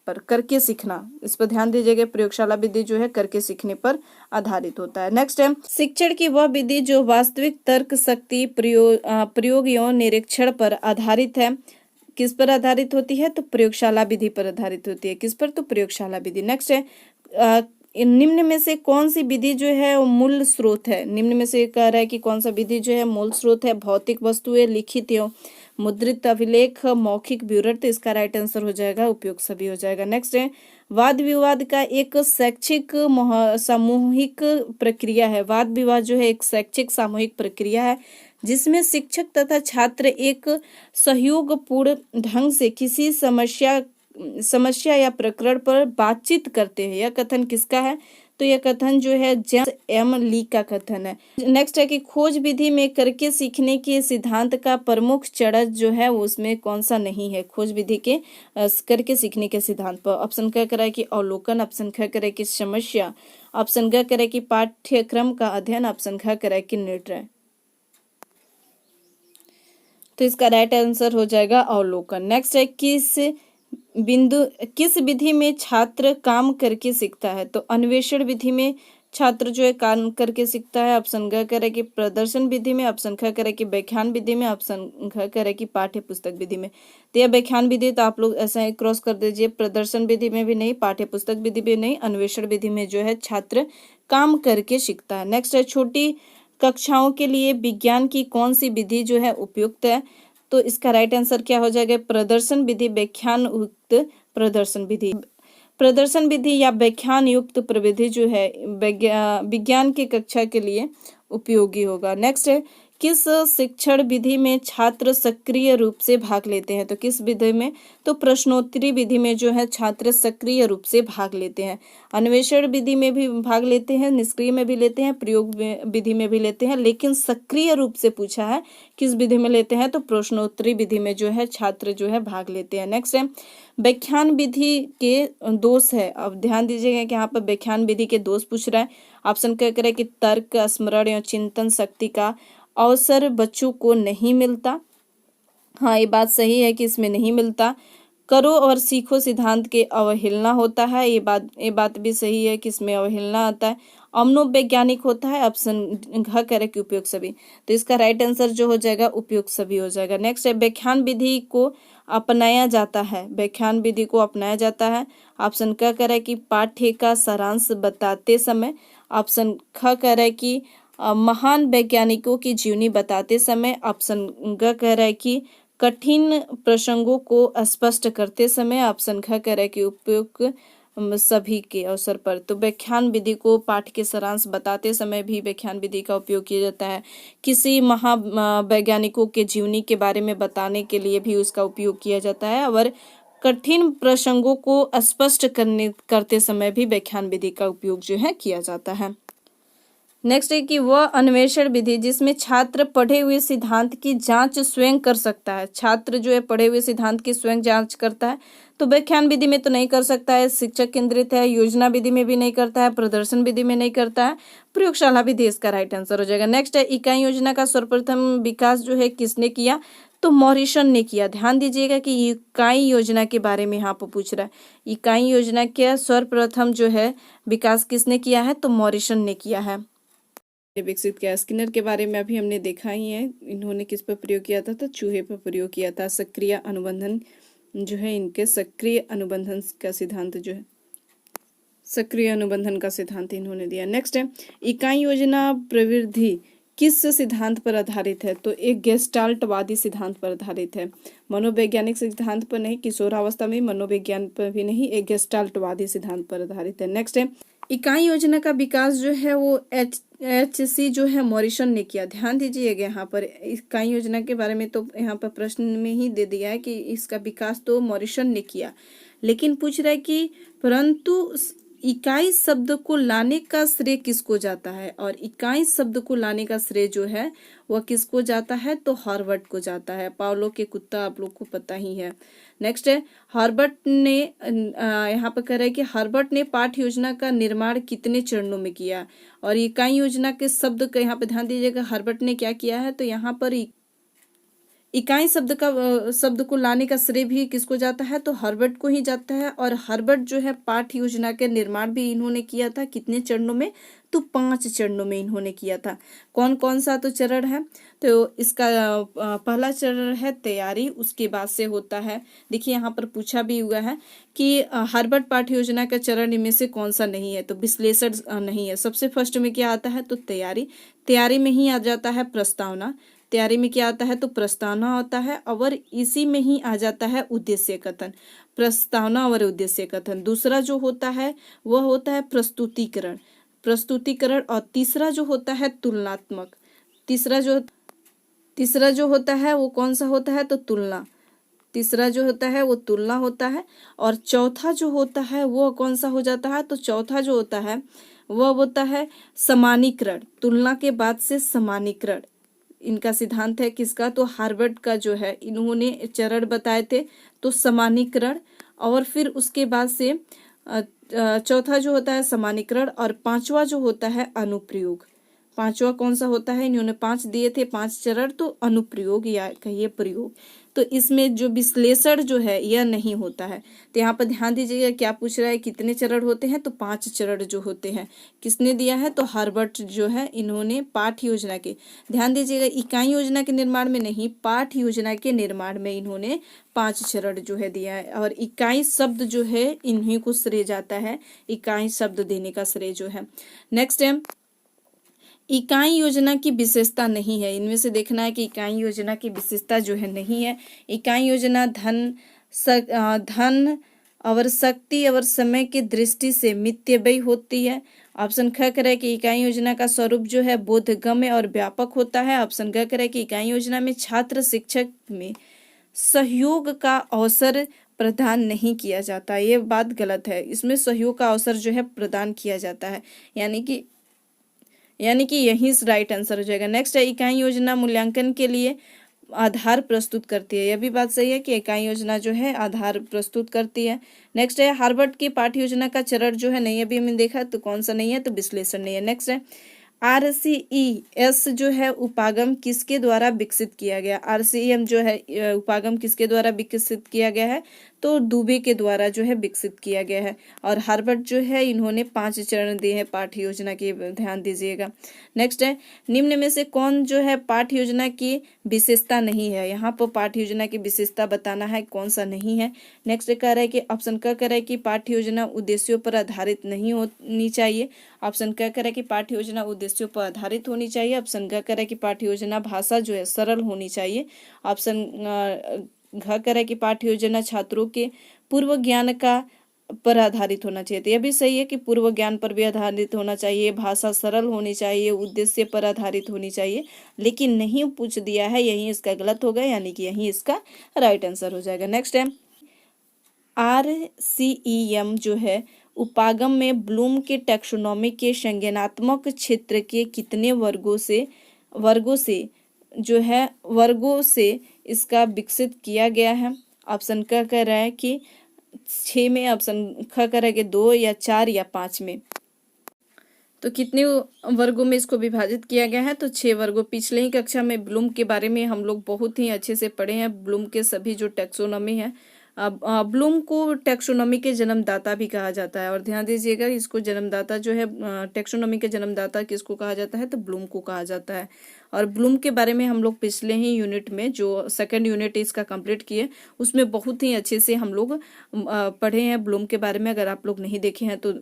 पर, करके सीखना, इस पर ध्यान दीजिएगा। प्रयोगशाला विधि जो है करके सीखने पर आधारित होता है। नेक्स्ट है शिक्षण की वह विधि जो वास्तविक तर्क शक्ति प्रयोग एवं निरीक्षण पर आधारित है। किस पर आधारित होती है, तो प्रयोगशाला विधि पर आधारित होती है। किस पर, तो प्रयोगशाला विधि। नेक्स्ट है निम्न में से कौन सी विधि जो है वो मूल स्रोत है। निम्न में से कह रहा है कि कौन सा विधि जो है मूल स्रोत है। भौतिक वस्तुएं, लिखित एवं मुद्रित अभिलेख, मौखिक विवरण, तो इसका राइट आंसर हो जाएगा उपयोग सभी हो जाएगा। नेक्स्ट है वाद विवाद का एक शैक्षिक सामूहिक प्रक्रिया है। वाद विवाद जो है एक शैक्षिक सामूहिक प्रक्रिया है जिसमें शिक्षक तथा छात्र एक सहयोगपूर्ण ढंग से किसी समस्या या प्रकरण पर बातचीत करते हैं। यह कथन किसका है, तो यह कथन जो है जेम्स एम ली का कथन है। नेक्स्ट है कि खोज विधि में करके सीखने के सिद्धांत का प्रमुख चरण जो है उसमें कौन सा नहीं है, खोज विधि के करके सीखने के सिद्धांत पर। ऑप्शन क करे कि अवलोकन, ऑप्शन ख करे कि समस्या, ऑप्शन ग करे कि पाठ्यक्रम का अध्ययन, ऑप्शन ख करे कि निर्णय। तो इसका राइट आंसर हो जाएगा अवलोकन। नेक्स्ट है किस विधि में छात्र काम करके सीखता है, तो अन्वेषण विधि में छात्र जो है काम करके सीखता है। ऑप्शन ग करे कि प्रदर्शन विधि में, ऑप्शन ख करे कि व्याख्यान विधि में, ऑप्शन घ करे कि पाठ्य पुस्तक विधि में। तो यह व्याख्यान विधि तो आप लोग ऐसा ही क्रॉस कर दीजिए, प्रदर्शन विधि में भी नहीं, पाठ्य पुस्तक विधि भी नहीं, अन्वेषण विधि में जो है छात्र काम करके सीखता है। नेक्स्ट है छोटी कक्षाओं के लिए विज्ञान की कौन सी विधि जो है उपयुक्त है, तो इसका राइट आंसर क्या हो जाएगा, प्रदर्शन विधि, व्याख्यान युक्त प्रदर्शन विधि। प्रदर्शन विधि या व्याख्यान युक्त प्रविधि जो है विज्ञान की कक्षा के लिए उपयोगी होगा। नेक्स्ट है किस शिक्षण विधि में छात्र सक्रिय रूप से भाग लेते हैं, तो किस विधि में, तो प्रश्नोत्तरी विधि में जो है छात्र सक्रिय रूप से भाग लेते हैं। अन्वेषण विधि में भी भाग लेते हैं, निष्क्रिय में भी लेते हैं, प्रयोग विधि में भी लेते हैं, लेकिन सक्रिय रूप से पूछा है किस विधि में लेते हैं, तो प्रश्नोत्तरी विधि में जो है छात्र जो है भाग लेते हैं। नेक्स्ट है व्याख्यान विधि के दोष है। अब ध्यान दीजिएगा कि यहाँ पर व्याख्यान विधि के दोष पूछ रहा है। ऑप्शन क्या करे कि तर्क, स्मरण या चिंतन शक्ति का अवसर बच्चों को नहीं मिलता। हाँ, ये बात सही है कि इसमें नहीं मिलता। करो और सीखो सिद्धांत के अवहेलना होता है, ये बात भी सही है कि इसमें अवहेलना आता है। अमनोवैज्ञानिक होता है, ऑप्शन घ करे कि उपयोग सभी, तो इसका राइट आंसर जो हो जाएगा उपयोग सभी हो जाएगा। नेक्स्ट है व्याख्यान विधि को अपनाया जाता है, व्याख्यान विधि को अपनाया जाता है। ऑप्शन क करे कि पाठ्य का सारांश बताते समय, ऑप्शन ख करे कि महान वैज्ञानिकों की जीवनी बताते समय, ऑप्शन ग कह रहा है कि कठिन प्रसंगों को स्पष्ट करते समय, ऑप्शन घ कह रहा है कि उपयोग सभी के अवसर पर। तो व्याख्यान विधि को पाठ के सारांश बताते समय भी व्याख्यान विधि का उपयोग किया जाता है। किसी महावैज्ञानिकों के जीवनी के बारे में बताने के लिए भी उसका उपयोग किया जाता है, और कठिन प्रसंगों को स्पष्ट करते समय भी व्याख्यान विधि का उपयोग जो है किया जाता है। नेक्स्ट है कि वह अन्वेषण विधि जिसमें छात्र पढ़े हुए सिद्धांत की जांच स्वयं कर सकता है। छात्र जो है पढ़े हुए सिद्धांत की स्वयं जांच करता है, तो व्याख्यान विधि में तो नहीं कर सकता है, शिक्षक केंद्रित है, योजना विधि में भी नहीं करता है, प्रदर्शन विधि में नहीं करता है, प्रयोगशाला विधि इसका राइट आंसर हो जाएगा। नेक्स्ट है इकाई योजना का सर्वप्रथम विकास जो है किसने किया, तो मॉरिसन ने किया। ध्यान दीजिएगा कि इकाई योजना के बारे में यहाँ पर पूछ रहा है, इकाई योजना के सर्वप्रथम जो है विकास किसने किया है, तो मॉरिसन ने किया है, विकसित किया। स्किनर के बारे में अभी हमने देखा ही है, इन्होंने किस पर प्रयोग किया था, तो चूहे पर प्रयोग किया था। सक्रिय अनुबंधन जो है इनके सक्रिय अनुबंधन का सिद्धांत जो है सक्रिय अनुबंधन का सिद्धांत इन्होंने दिया। नेक्स्ट है इकाई योजना प्रवृत्ति किस सिद्धांत पर आधारित है, तो एक गेस्टाल्टवादी सिद्धांत पर आधारित है, मनोवैज्ञानिक सिद्धांत पर नहीं, किशोरावस्था में मनोविज्ञान पर भी नहीं, एक गेस्टाल्टवादी सिद्धांत पर आधारित है। नेक्स्ट है इकाई योजना का विकास जो है वो HC जो है मॉरिसन ने किया। ध्यान दीजिएगा यहाँ पर इकाई योजना के बारे में तो यहाँ पर प्रश्न में ही दे दिया है कि इसका विकास तो मॉरिसन ने किया, लेकिन पूछ रहा है कि परंतु इकाई शब्द को लाने का श्रेय किसको जाता है, और इकाई शब्द को लाने का श्रेय जो है वह किसको जाता है, तो हॉर्बर्ट को जाता है। पावलो के कुत्ता आप लोग को पता ही है। नेक्स्ट है हॉर्बर्ट ने यहाँ पर कह रहा है कि हॉर्बर्ट ने पाठ्य योजना का निर्माण कितने चरणों में किया, और इकाई योजना के शब्द का यहाँ पर ध्यान दीजिएगा हॉर्बर्ट ने क्या किया है, तो यहाँ पर इकाई शब्द को लाने का श्रेय भी किसको जाता है, तो हॉर्बर्ट को ही जाता है। और हॉर्बर्ट जो है पाठ्य योजना के निर्माण भी इन्होंने किया था, कितने चरणों में, तो 5 चरणों में इन्होंने किया था। कौन कौन सा तो चरण है, तो इसका पहला चरण है तैयारी, उसके बाद से होता है, देखिए यहाँ पर पूछा भी हुआ है कि हॉर्बर्ट पाठ्य योजना का चरण इनमें से कौन सा नहीं है, तो विश्लेषण नहीं है। सबसे फर्स्ट में क्या आता है, तो तैयारी। तैयारी में ही आ जाता है प्रस्तावना। तैयारी में क्या आता है, तो प्रस्तावना होता है, और इसी में ही आ जाता है उद्देश्य कथन। प्रस्तावना और उद्देश्य कथन। दूसरा जो होता है वह होता है प्रस्तुतिकरण। प्रस्तुतिकरण। और तीसरा जो होता है तुलनात्मक। तीसरा जो होता है वो कौन सा होता है, तो तुलना। तीसरा जो होता है वो तुलना होता है। और चौथा जो होता है वो कौन सा हो जाता है, तो चौथा जो होता है वह होता है समानीकरण। तुलना के बाद से समानीकरण इनका सिद्धांत है किसका, तो हार्वर्ड का जो है, इन्होंने चरण बताए थे, तो समानीकरण। और फिर उसके बाद से चौथा जो होता है समानीकरण, और पांचवा जो होता है अनुप्रयोग। पांचवा कौन सा होता है, इन्होंने 5 दिए थे, 5 चरण, तो अनुप्रयोग या कहिए प्रयोग। तो इसमें जो विश्लेषण जो है यह नहीं होता है। तो यहाँ पर ध्यान दीजिएगा क्या पूछ रहा है, कितने चरण होते हैं, तो 5 चरण जो होते हैं किसने दिया है, तो हॉर्बर्ट जो है इन्होंने पाठ्य योजना के, ध्यान दीजिएगा इकाई योजना के निर्माण में नहीं, पाठ्य योजना के निर्माण में इन्होंने 5 चरण जो है दिया है। और इकाई शब्द जो है इन्हीं को श्रेय जाता है, इकाई शब्द देने का श्रेय जो है। नेक्स्ट है इकाई योजना की विशेषता नहीं है। इनमें से देखना है कि इकाई योजना की विशेषता जो है नहीं है। इकाई योजना धन और शक्ति और समय की दृष्टि से मितव्ययी होती है। ऑप्शन ख कह रहा है कि इकाई योजना का स्वरूप जो है बोधगम्य और व्यापक होता है। ऑप्शन ग कह रहा है कि इकाई योजना में छात्र शिक्षक में सहयोग का अवसर प्रदान नहीं किया जाता। ये बात गलत है, इसमें सहयोग का अवसर जो है प्रदान किया जाता है, यानी कि यही राइट आंसर हो जाएगा। नेक्स्ट है इकाई योजना मूल्यांकन के लिए आधार प्रस्तुत करती है। यह भी बात सही है कि इकाई योजना जो है आधार प्रस्तुत करती है। नेक्स्ट है हार्वर्ड की पाठ्य योजना का चरण जो है नहीं, अभी हमने देखा, तो कौन सा नहीं है, तो विश्लेषण नहीं है। नेक्स्ट है RCES जो है उपागम किसके द्वारा विकसित किया गया। RCEM जो है उपागम किसके द्वारा विकसित किया गया है, तो दुबे के द्वारा जो है विकसित किया गया है। और हार्वर्ड जो है इन्होंने 5 चरण दिए हैं पाठ्य योजना के, ध्यान दीजिएगा। नेक्स्ट है निम्न में से कौन जो है पाठ्य योजना की विशेषता नहीं है। यहाँ पर पाठ्य योजना की विशेषता बताना है, कौन सा नहीं है। नेक्स्ट कह रहा है कि ऑप्शन क कह रहा है कि पाठ्य योजना उद्देश्यों पर आधारित नहीं होनी चाहिए। ऑप्शन क कह रहा है कि पाठ्य योजना उद्देश्यों पर आधारित होनी चाहिए। ऑप्शन ग कह रहा है कि पाठ्य योजना भाषा जो है सरल होनी चाहिए। ऑप्शन घ कह रहा है कि पाठ्य योजना छात्रों के पूर्व ज्ञान का पर आधारित होना चाहिए। तो यह भी सही है कि पूर्व ज्ञान पर भी आधारित होना चाहिए, भाषा सरल होनी चाहिए, उद्देश्य पर आधारित होनी चाहिए, लेकिन नहीं पूछ दिया है, यही इसका गलत होगा, यानी कि यही इसका राइट आंसर हो जाएगा। नेक्स्ट है RCEM जो है उपागम में ब्लूम के टैक्सोनॉमी के संज्ञानात्मक क्षेत्र के कितने वर्गों से इसका विकसित किया गया है। ऑप्शन क कह रहा है कि 6 में, ऑप्शन ख कह रहा है कि 2 या 4 या 5 में। तो कितने वर्गों में इसको विभाजित किया गया है, तो 6 वर्गों। पिछले ही कक्षा में ब्लूम के बारे में हम लोग बहुत ही अच्छे से पढ़े हैं, ब्लूम के सभी जो टैक्सोनॉमी है। ब्लूम को टैक्सोनॉमी के जन्मदाता भी कहा जाता है। और ध्यान दीजिएगा इसको जन्मदाता जो है टैक्सोनॉमी के जन्मदाता किसको कहा जाता है, तो ब्लूम को कहा जाता है। और ब्लूम के बारे में हम लोग पिछले ही यूनिट में जो सेकंड यूनिट इसका कंप्लीट किए उसमें बहुत ही अच्छे से हम लोग पढ़े हैं ब्लूम के बारे में। अगर आप लोग नहीं देखे हैं तो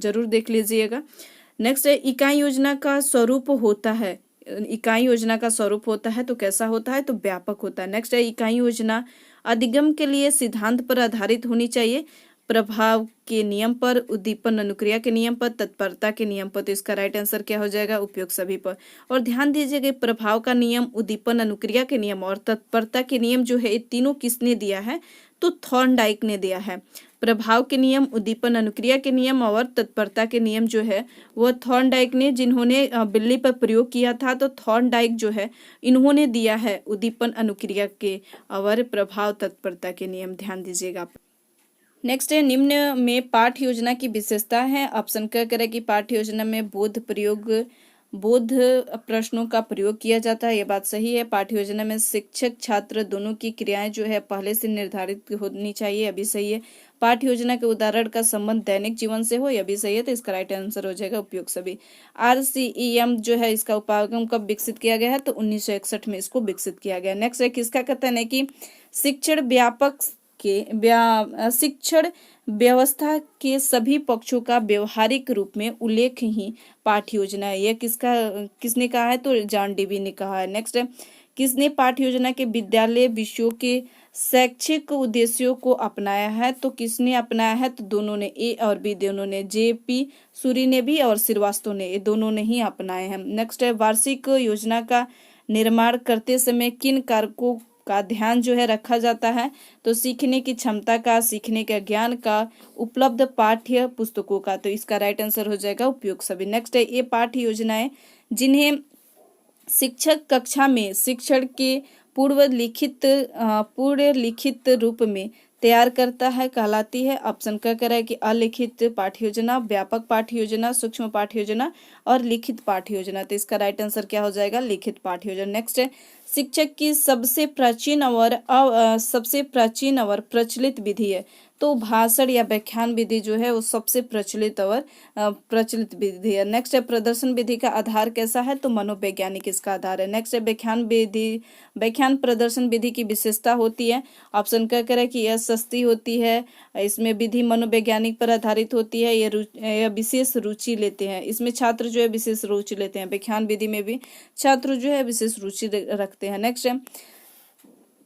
जरूर देख लीजिएगा। नेक्स्ट है इकाई योजना का स्वरूप होता है। इकाई योजना का स्वरूप होता है तो कैसा होता है, तो व्यापक होता है। नेक्स्ट है इकाई योजना अधिगम के लिए सिद्धांत पर आधारित होनी चाहिए, प्रभाव के नियम पर, उद्दीपन अनुक्रिया के नियम पर, तत्परता के नियम पर। तो इसका राइट आंसर क्या हो जाएगा? उपयुक्त सभी पर। और ध्यान दीजिएगा कि प्रभाव का नियम, उद्दीपन अनुक्रिया के नियम और तत्परता के नियम जो है ये तीनों किसने दिया है? तो थॉर्नडाइक ने दिया है। प्रभाव के नियम, उद्दीपन अनुक्रिया के नियम और तत्परता के नियम जो है वह थॉर्नडाइक ने, जिन्होंने बिल्ली पर प्रयोग किया था, तो थॉर्नडाइक जो है इन्होंने दिया है उद्दीपन अनुक्रिया के और प्रभाव तत्परता के नियम। ध्यान दीजिएगा। नेक्स्ट है, निम्न में पाठ योजना की विशेषता है। ऑप्शन क्या करें कि पाठ्य योजना में बोध प्रश्नों का प्रयोग किया जाता है, ये बात सही है। पाठ्य योजना में शिक्षक छात्र दोनों की क्रियाएं जो है पहले से निर्धारित होनी चाहिए, अभी सही है। पाठ्य योजना के उदाहरण का संबंध दैनिक जीवन से हो, यह भी सही है। तो इसका राइट आंसर हो जाएगा उपयुक्त सभी। RCEM जो है इसका उपागम कब विकसित किया गया है? तो 1961 में इसको विकसित किया गया। नेक्स्ट है, किसका कथन है कि शिक्षण व्यवस्था के सभी पक्षों का व्यवहारिक रूप में उल्लेख ही पाठ्य योजना है। यह किसने कहा है? तो जॉन डीवी ने कहा है। नेक्स्ट है, किसने पाठ्य योजना के विद्यालय विषयों के शैक्षिक उद्देश्यों को अपनाया है? तो किसने अपनाया है? तो दोनों ने, ए और बी दोनों ने, JP सूरी ने भी और श्रीवास्तव ने, ये दोनों ने ही अपनाए हैं। नेक्स्ट है, वार्षिक योजना का निर्माण करते समय किन कारकों का ध्यान जो है रखा जाता है? तो सीखने की क्षमता का, सीखने के ज्ञान का, उपलब्ध पाठ्य पुस्तकों का। तो इसका राइट आंसर हो जाएगा उपयुक्त सभी। नेक्स्ट है, ये पाठ्य योजनाएं जिन्हें शिक्षक कक्षा में शिक्षण के पूर्व लिखित रूप में तैयार करता है कहलाती है। ऑप्शन क्या कह रहा है कि अलिखित पाठ्य योजना, व्यापक पाठ्य योजना, सूक्ष्म पाठ्य योजना और लिखित पाठ्य योजना। तो इसका राइट आंसर क्या हो जाएगा? लिखित पाठ्य योजना। नेक्स्ट है, शिक्षक की सबसे प्राचीन और प्रचलित विधि है। तो भाषण या व्याख्यान विधि जो है वो सबसे प्रचलित विधि है। नेक्स्ट है, प्रदर्शन विधि का आधार कैसा है? तो मनोवैज्ञानिक इसका आधार है। नेक्स्ट है, व्याख्यान प्रदर्शन विधि की विशेषता होती है। ऑप्शन क्या करें कि यह सस्ती होती है, इसमें विधि मनोवैज्ञानिक पर आधारित होती है, यह विशेष रुचि लेते हैं, इसमें छात्र जो है विशेष रुचि लेते हैं। व्याख्यान विधि में भी छात्र जो है विशेष रुचि रखते हैं। नेक्स्ट है,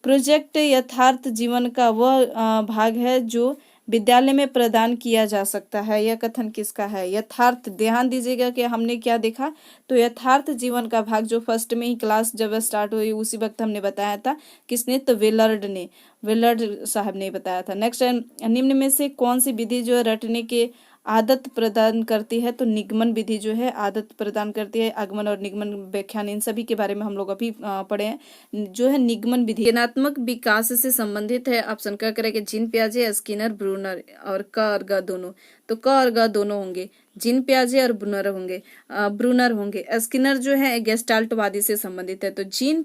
प्रोजेक्ट यथार्थ जीवन का वह भाग है जो विद्यालय में प्रदान किया जा सकता है। यह कथन किसका है? यथार्थ। ध्यान दीजिएगा कि हमने क्या देखा, तो यथार्थ जीवन का भाग जो फर्स्ट में ही क्लास जब स्टार्ट हुई उसी वक्त हमने बताया था। किसने? तो वेलर्ड साहब ने बताया था। नेक्स्ट, निम्न में से कौन सी विधि जो है रटने के आदत प्रदान करती है? तो निगमन विधि जो है आदत प्रदान करती है। आगमन और निगमन, व्याख्यान, इन सभी के बारे में हम लोग अभी पढ़े हैं। जो है निगमन विधि भावनात्मक विकास से संबंधित है। ऑप्शन क्या करेंगे? जीन पियाजे, स्किनर, ब्रूनर और क और ग दोनों। तो क और ग दोनों होंगे, जीन पियाजे और ब्रूनर होंगे। स्किनर जो है गेस्टाल्टवादी से संबंधित है। तो जीन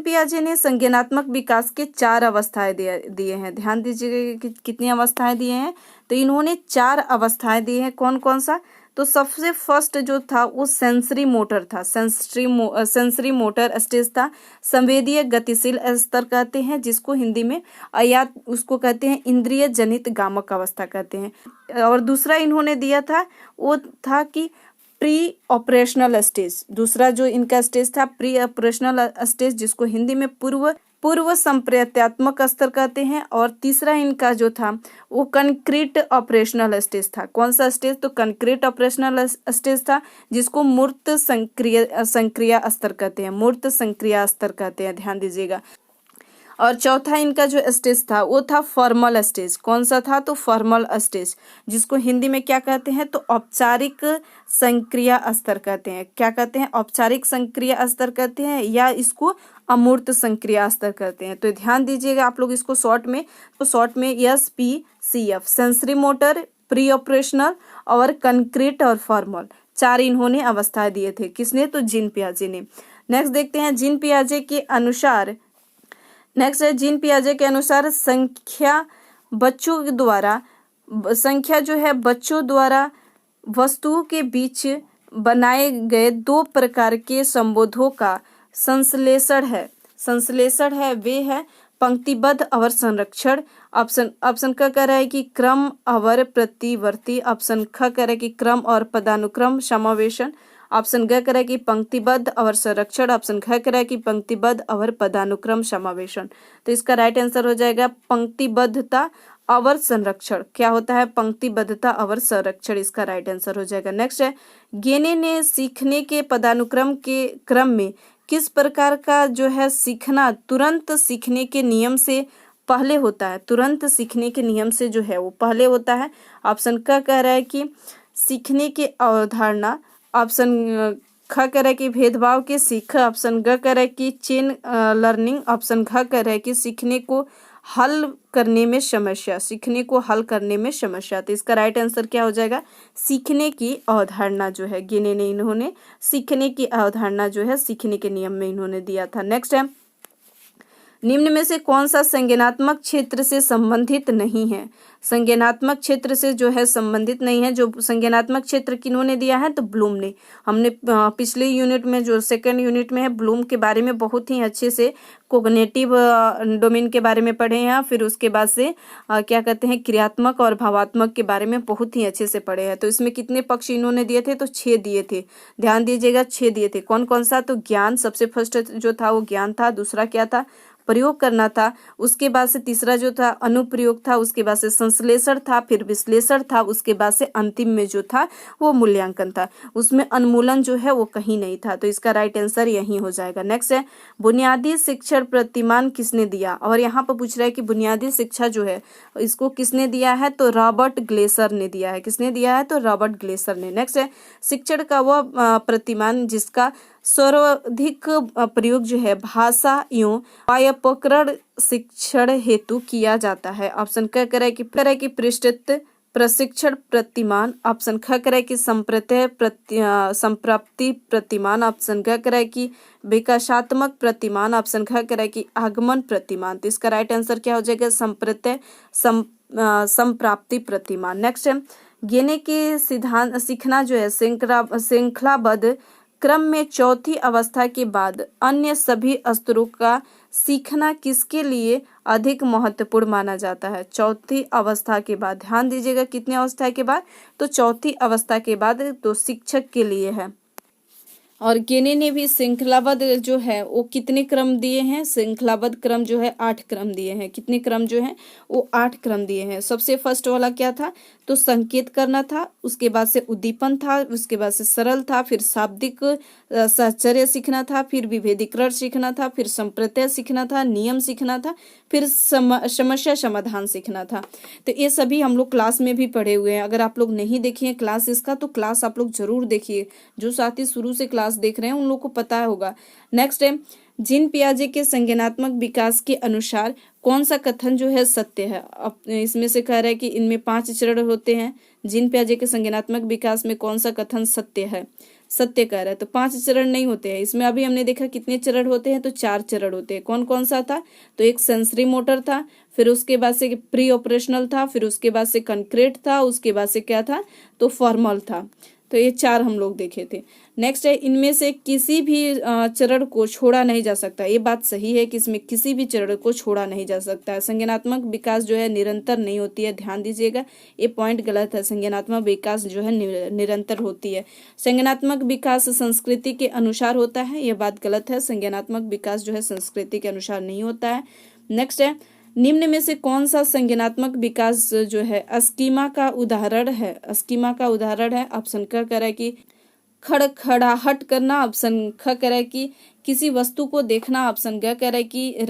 पियाजे ने संज्ञानात्मक विकास के 4 अवस्थाएं दिए हैं। ध्यान दीजिएगा कि कितनी अवस्थाएं दिए हैं? तो इन्होंने 4 अवस्थाएं दी हैं। कौन कौन सा? तो सबसे फर्स्ट जो था वो सेंसरी मोटर था, सेंसरी मोटर स्टेज था। संवेदीय गतिशील स्तर कहते हैं, जिसको हिंदी में या उसको कहते हैं इंद्रिय जनित गामक अवस्था कहते हैं। और दूसरा इन्होंने दिया था वो था कि प्री ऑपरेशनल स्टेज। दूसरा जो इनका स्टेज था प्री ऑपरेशनल स्टेज, जिसको हिंदी में पूर्व संप्रेत्यात्मक स्तर कहते हैं। और तीसरा इनका जो था वो कंक्रीट ऑपरेशनल स्टेज था। कौन सा स्टेज? तो कंक्रीट ऑपरेशनल स्टेज था, जिसको मूर्त संक्रिया स्तर कहते हैं, मूर्त संक्रिया स्तर कहते हैं। ध्यान दीजिएगा। और चौथा इनका जो स्टेज था वो था फॉर्मल स्टेज। कौन सा था? तो फॉर्मल स्टेज, जिसको हिंदी में क्या कहते हैं? तो औपचारिक संक्रिया स्तर कहते हैं। क्या कहते हैं? औपचारिक संक्रिया स्तर कहते हैं, या इसको अमूर्त संक्रिया स्तर कहते हैं। तो ध्यान दीजिएगा आप लोग इसको शॉर्ट में SPCF, sensory motor, pre operational और कंक्रीट और फॉर्मल, 4 इन्होंने अवस्थाएं दिए थे। किसने? तो जीन पियाजे ने। नेक्स्ट देखते हैं जीन पियाजे के अनुसार। नेक्स्ट है, जीन पियाजे के अनुसार संख्या जो है बच्चों द्वारा वस्तुओं के बीच बनाए गए 2 प्रकार के संबोधों का संश्लेषण है। वे है पंक्तिबद्ध और संरक्षण। ऑप्शन क कह रहा है कि क्रम और प्रतिवर्ती। ऑप्शन ख कह रहा है कि क्रम और पदानुक्रम समावेशन। ऑप्शन ग कह रहा है कि पंक्तिबद्ध और संरक्षण। ऑप्शन घ कह रहा है कि पंक्तिबद्ध और पदानुक्रम समावेशन। तो इसका राइट आंसर हो जाएगा पंक्तिबद्धता अवर संरक्षण, क्या होता है पंक्तिबद्धता अवर संरक्षण, इसका राइट आंसर हो जाएगा। नेक्स्ट है गेने ने सीखने के पदानुक्रम के क्रम में किस प्रकार का जो है सीखना तुरंत सीखने के नियम से पहले होता है, तुरंत सीखने के नियम से जो है वो पहले होता है। ऑप्शन क कह रहा है कि सीखने की अवधारणा, ऑप्शन ख कह रहा है कि भेदभाव के सीख, ऑप्शन ग कह रहा है कि चेन लर्निंग, ऑप्शन घ कह रहा है कि सीखने को हल करने में समस्या, सीखने को हल करने में समस्या। तो इसका राइट आंसर क्या हो जाएगा, सीखने की अवधारणा जो है गिने ने इन्होंने सीखने की अवधारणा जो है सीखने के नियम में इन्होंने दिया था। नेक्स्ट है निम्न में से कौन सा संज्ञानात्मक क्षेत्र से संबंधित नहीं है, संज्ञानात्मक क्षेत्र से जो है संबंधित नहीं है। जो संज्ञानात्मक क्षेत्र किन्होंने दिया है तो ब्लूम ने। हमने पिछले यूनिट में जो सेकंड यूनिट में है ब्लूम के बारे में बहुत ही अच्छे से कोग्निटिव डोमेन के बारे में पढ़े हैं, फिर उसके बाद से क्या कहते हैं क्रियात्मक और भावात्मक के बारे में बहुत ही अच्छे से पढ़े हैं। तो इसमें कितने पक्ष इन्होंने दिए थे तो 6 दिए थे, ध्यान दीजिएगा 6 दिए थे। कौन कौन सा, तो ज्ञान सबसे फर्स्ट जो था वो ज्ञान था, दूसरा क्या था प्रयोग करना था, उसके बाद से तीसरा जो था अनुप्रयोग था, उसके बाद से संश्लेषण था, फिर विश्लेषण था, उसके बाद से अंतिम में जो था वो मूल्यांकन था। उसमें अनुमूलन जो है वो कहीं नहीं था, तो इसका राइट आंसर यही हो जाएगा। नेक्स्ट है बुनियादी शिक्षण प्रतिमान किसने दिया, और यहाँ पर पूछ रहा है कि बुनियादी शिक्षा जो है इसको किसने दिया है तो रॉबर्ट ग्लेसर ने दिया है। किसने दिया है तो रॉबर्ट ग्लेसर ने। नेक्स्ट है शिक्षण का वह प्रतिमान जिसका सर्वाधिक प्रयोग जो है भाषा एवं व्याकरण शिक्षण हेतु किया जाता है। ऑप्शन क कह रहा है कि पृष्ठत प्रशिक्षण प्रतिमान, ऑप्शन ख कह रहा है कि संप्राप्ति प्रतिमान, ऑप्शन ग कह रहा है कि विकासात्मक प्रतिमान, ऑप्शन ख कह रहा है कि आगमन प्रतिमान। तो इसका राइट आंसर क्या हो जाएगा संप्राप्ति प्रतिमान। नेक्स्ट है गेने के सिद्धांत सीखना जो है श्रृंखलाबद्ध क्रम में चौथी अवस्था के बाद अन्य सभी स्तरों का सीखना किसके लिए अधिक महत्वपूर्ण माना जाता है। चौथी अवस्था के बाद, ध्यान दीजिएगा कितने अवस्था के बाद तो चौथी अवस्था के बाद तो शिक्षक के लिए है। और गेने ने भी श्रृंखलाबद्ध जो है वो कितने क्रम दिए हैं, श्रृंखलाबद्ध क्रम जो है 8 क्रम दिए हैं। कितने क्रम जो है वो 8 क्रम दिए हैं। सबसे फर्स्ट वाला क्या था तो संकेत करना था, उसके बाद से उद्दीपन था, उसके बाद से सरल था, फिर शाब्दिक साहचर्य सीखना था, फिर विभेदीकरण सीखना था, फिर संप्रत्यय सीखना था, नियम सीखना था, फिर समस्या समाधान सीखना था। तो ये सभी हम लोग क्लास में भी पढ़े हुए हैं। अगर आप लोग नहीं देखिए क्लास इसका तो क्लास आप लोग जरूर देखिए। जो साथी शुरू से क्लास देख रहे हैं उन लोग को पता होगा। नेक्स्ट है जीन पियाजे के संज्ञानात्मक विकास के अनुसार कौन सा कथन जो है सत्य है। अब इसमें से कह रहा है कि इनमें 5 चरण होते हैं। जीन पियाजे के संज्ञानात्मक विकास में कौन सा कथन सत्य है, सत्य कह रहा है। तो 5 चरण नहीं होते हैं इसमें। अभी हमने देखा कितने चरण होते हैं तो 4 चरण होते हैं। कौन कौन सा था तो एक सेंसरी मोटर था, फिर उसके बाद से प्री ऑपरेशनल था, फिर उसके बाद से कंक्रीट था, उसके बाद से क्या था तो फॉर्मल था। तो ये 4 हम लोग देखे थे। नेक्स्ट है इनमें से किसी भी चरण को छोड़ा नहीं जा सकता। ये बात सही है कि इसमें किसी भी चरण को छोड़ा नहीं जा सकता है। संज्ञानात्मक विकास जो है निरंतर नहीं होती है, ध्यान दीजिएगा ये पॉइंट गलत है। संज्ञानात्मक विकास जो है निरंतर होती है। संज्ञानात्मक विकास संस्कृति के अनुसार होता है, यह बात गलत है। संज्ञानात्मक विकास जो है संस्कृति के अनुसार नहीं होता है। नेक्स्ट है निम्न में से कौन सा संज्ञानात्मक विकास जो है स्कीमा का उदाहरण है, स्कीमा का उदाहरण है। ऑप्शन क कह रहा है कि खड़खड़ाहट करना, ऑप्शन ख कह रहा है कि किसी वस्तु को देखना, ऑप्शन ग कह रहा है कि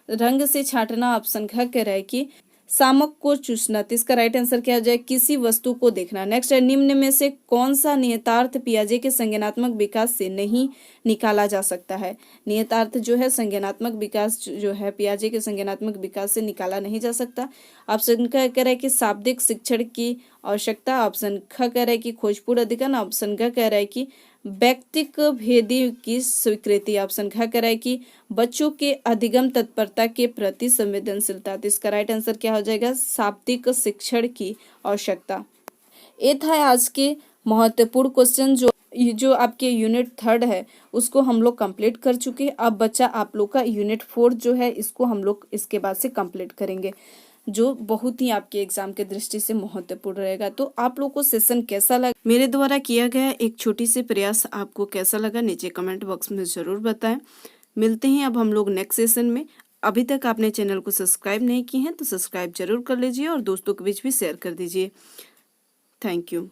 रंग से छांटना, ऑप्शन घ कह रहा है कि शामक को चूसना। तो इसका राइट आंसर क्या हो जाए किसी वस्तु को देखना। नेक्स्ट है निम्न में से कौन सा नियतार्थ पियाजे के संज्ञानात्मक विकास से नहीं निकाला जा सकता है। नियतार्थ जो है संज्ञानात्मक विकास जो है पियाजे के संज्ञानात्मक विकास से निकाला नहीं जा सकता। ऑप्शन क कह रहा है कि शाब्दिक शिक्षण की आवश्यकता, ऑप्शन ख कह रहा है कि खोजपूर्ण अधिगम, ऑप्शन ग कह रहा है कि व्यक्तिक भेदी की स्वीकृति, ऑप्शन घ कह रहा है कि बच्चों के अधिगम तत्परता के प्रति संवेदनशीलता। तो इसका राइट आंसर क्या हो जाएगा शाब्दिक शिक्षण की आवश्यकता। ये था आज के महत्वपूर्ण क्वेश्चन जो आपके यूनिट 3 है उसको हम लोग कंप्लीट कर चुके हैं। अब बच्चा आप लोग का यूनिट 4 जो है इसको हम लोग इसके बाद से कंप्लीट करेंगे, जो बहुत ही आपके एग्जाम के दृष्टि से महत्वपूर्ण रहेगा। तो आप लोग को सेशन कैसा लगा, मेरे द्वारा किया गया एक छोटी सी प्रयास आपको कैसा लगा नीचे कमेंट बॉक्स में जरूर बताएं। मिलते हैं अब हम लोग नेक्स्ट सेशन में। अभी तक आपने चैनल को सब्सक्राइब नहीं की हैं तो सब्सक्राइब जरूर कर लीजिए और दोस्तों के बीच भी शेयर कर दीजिए। Thank you.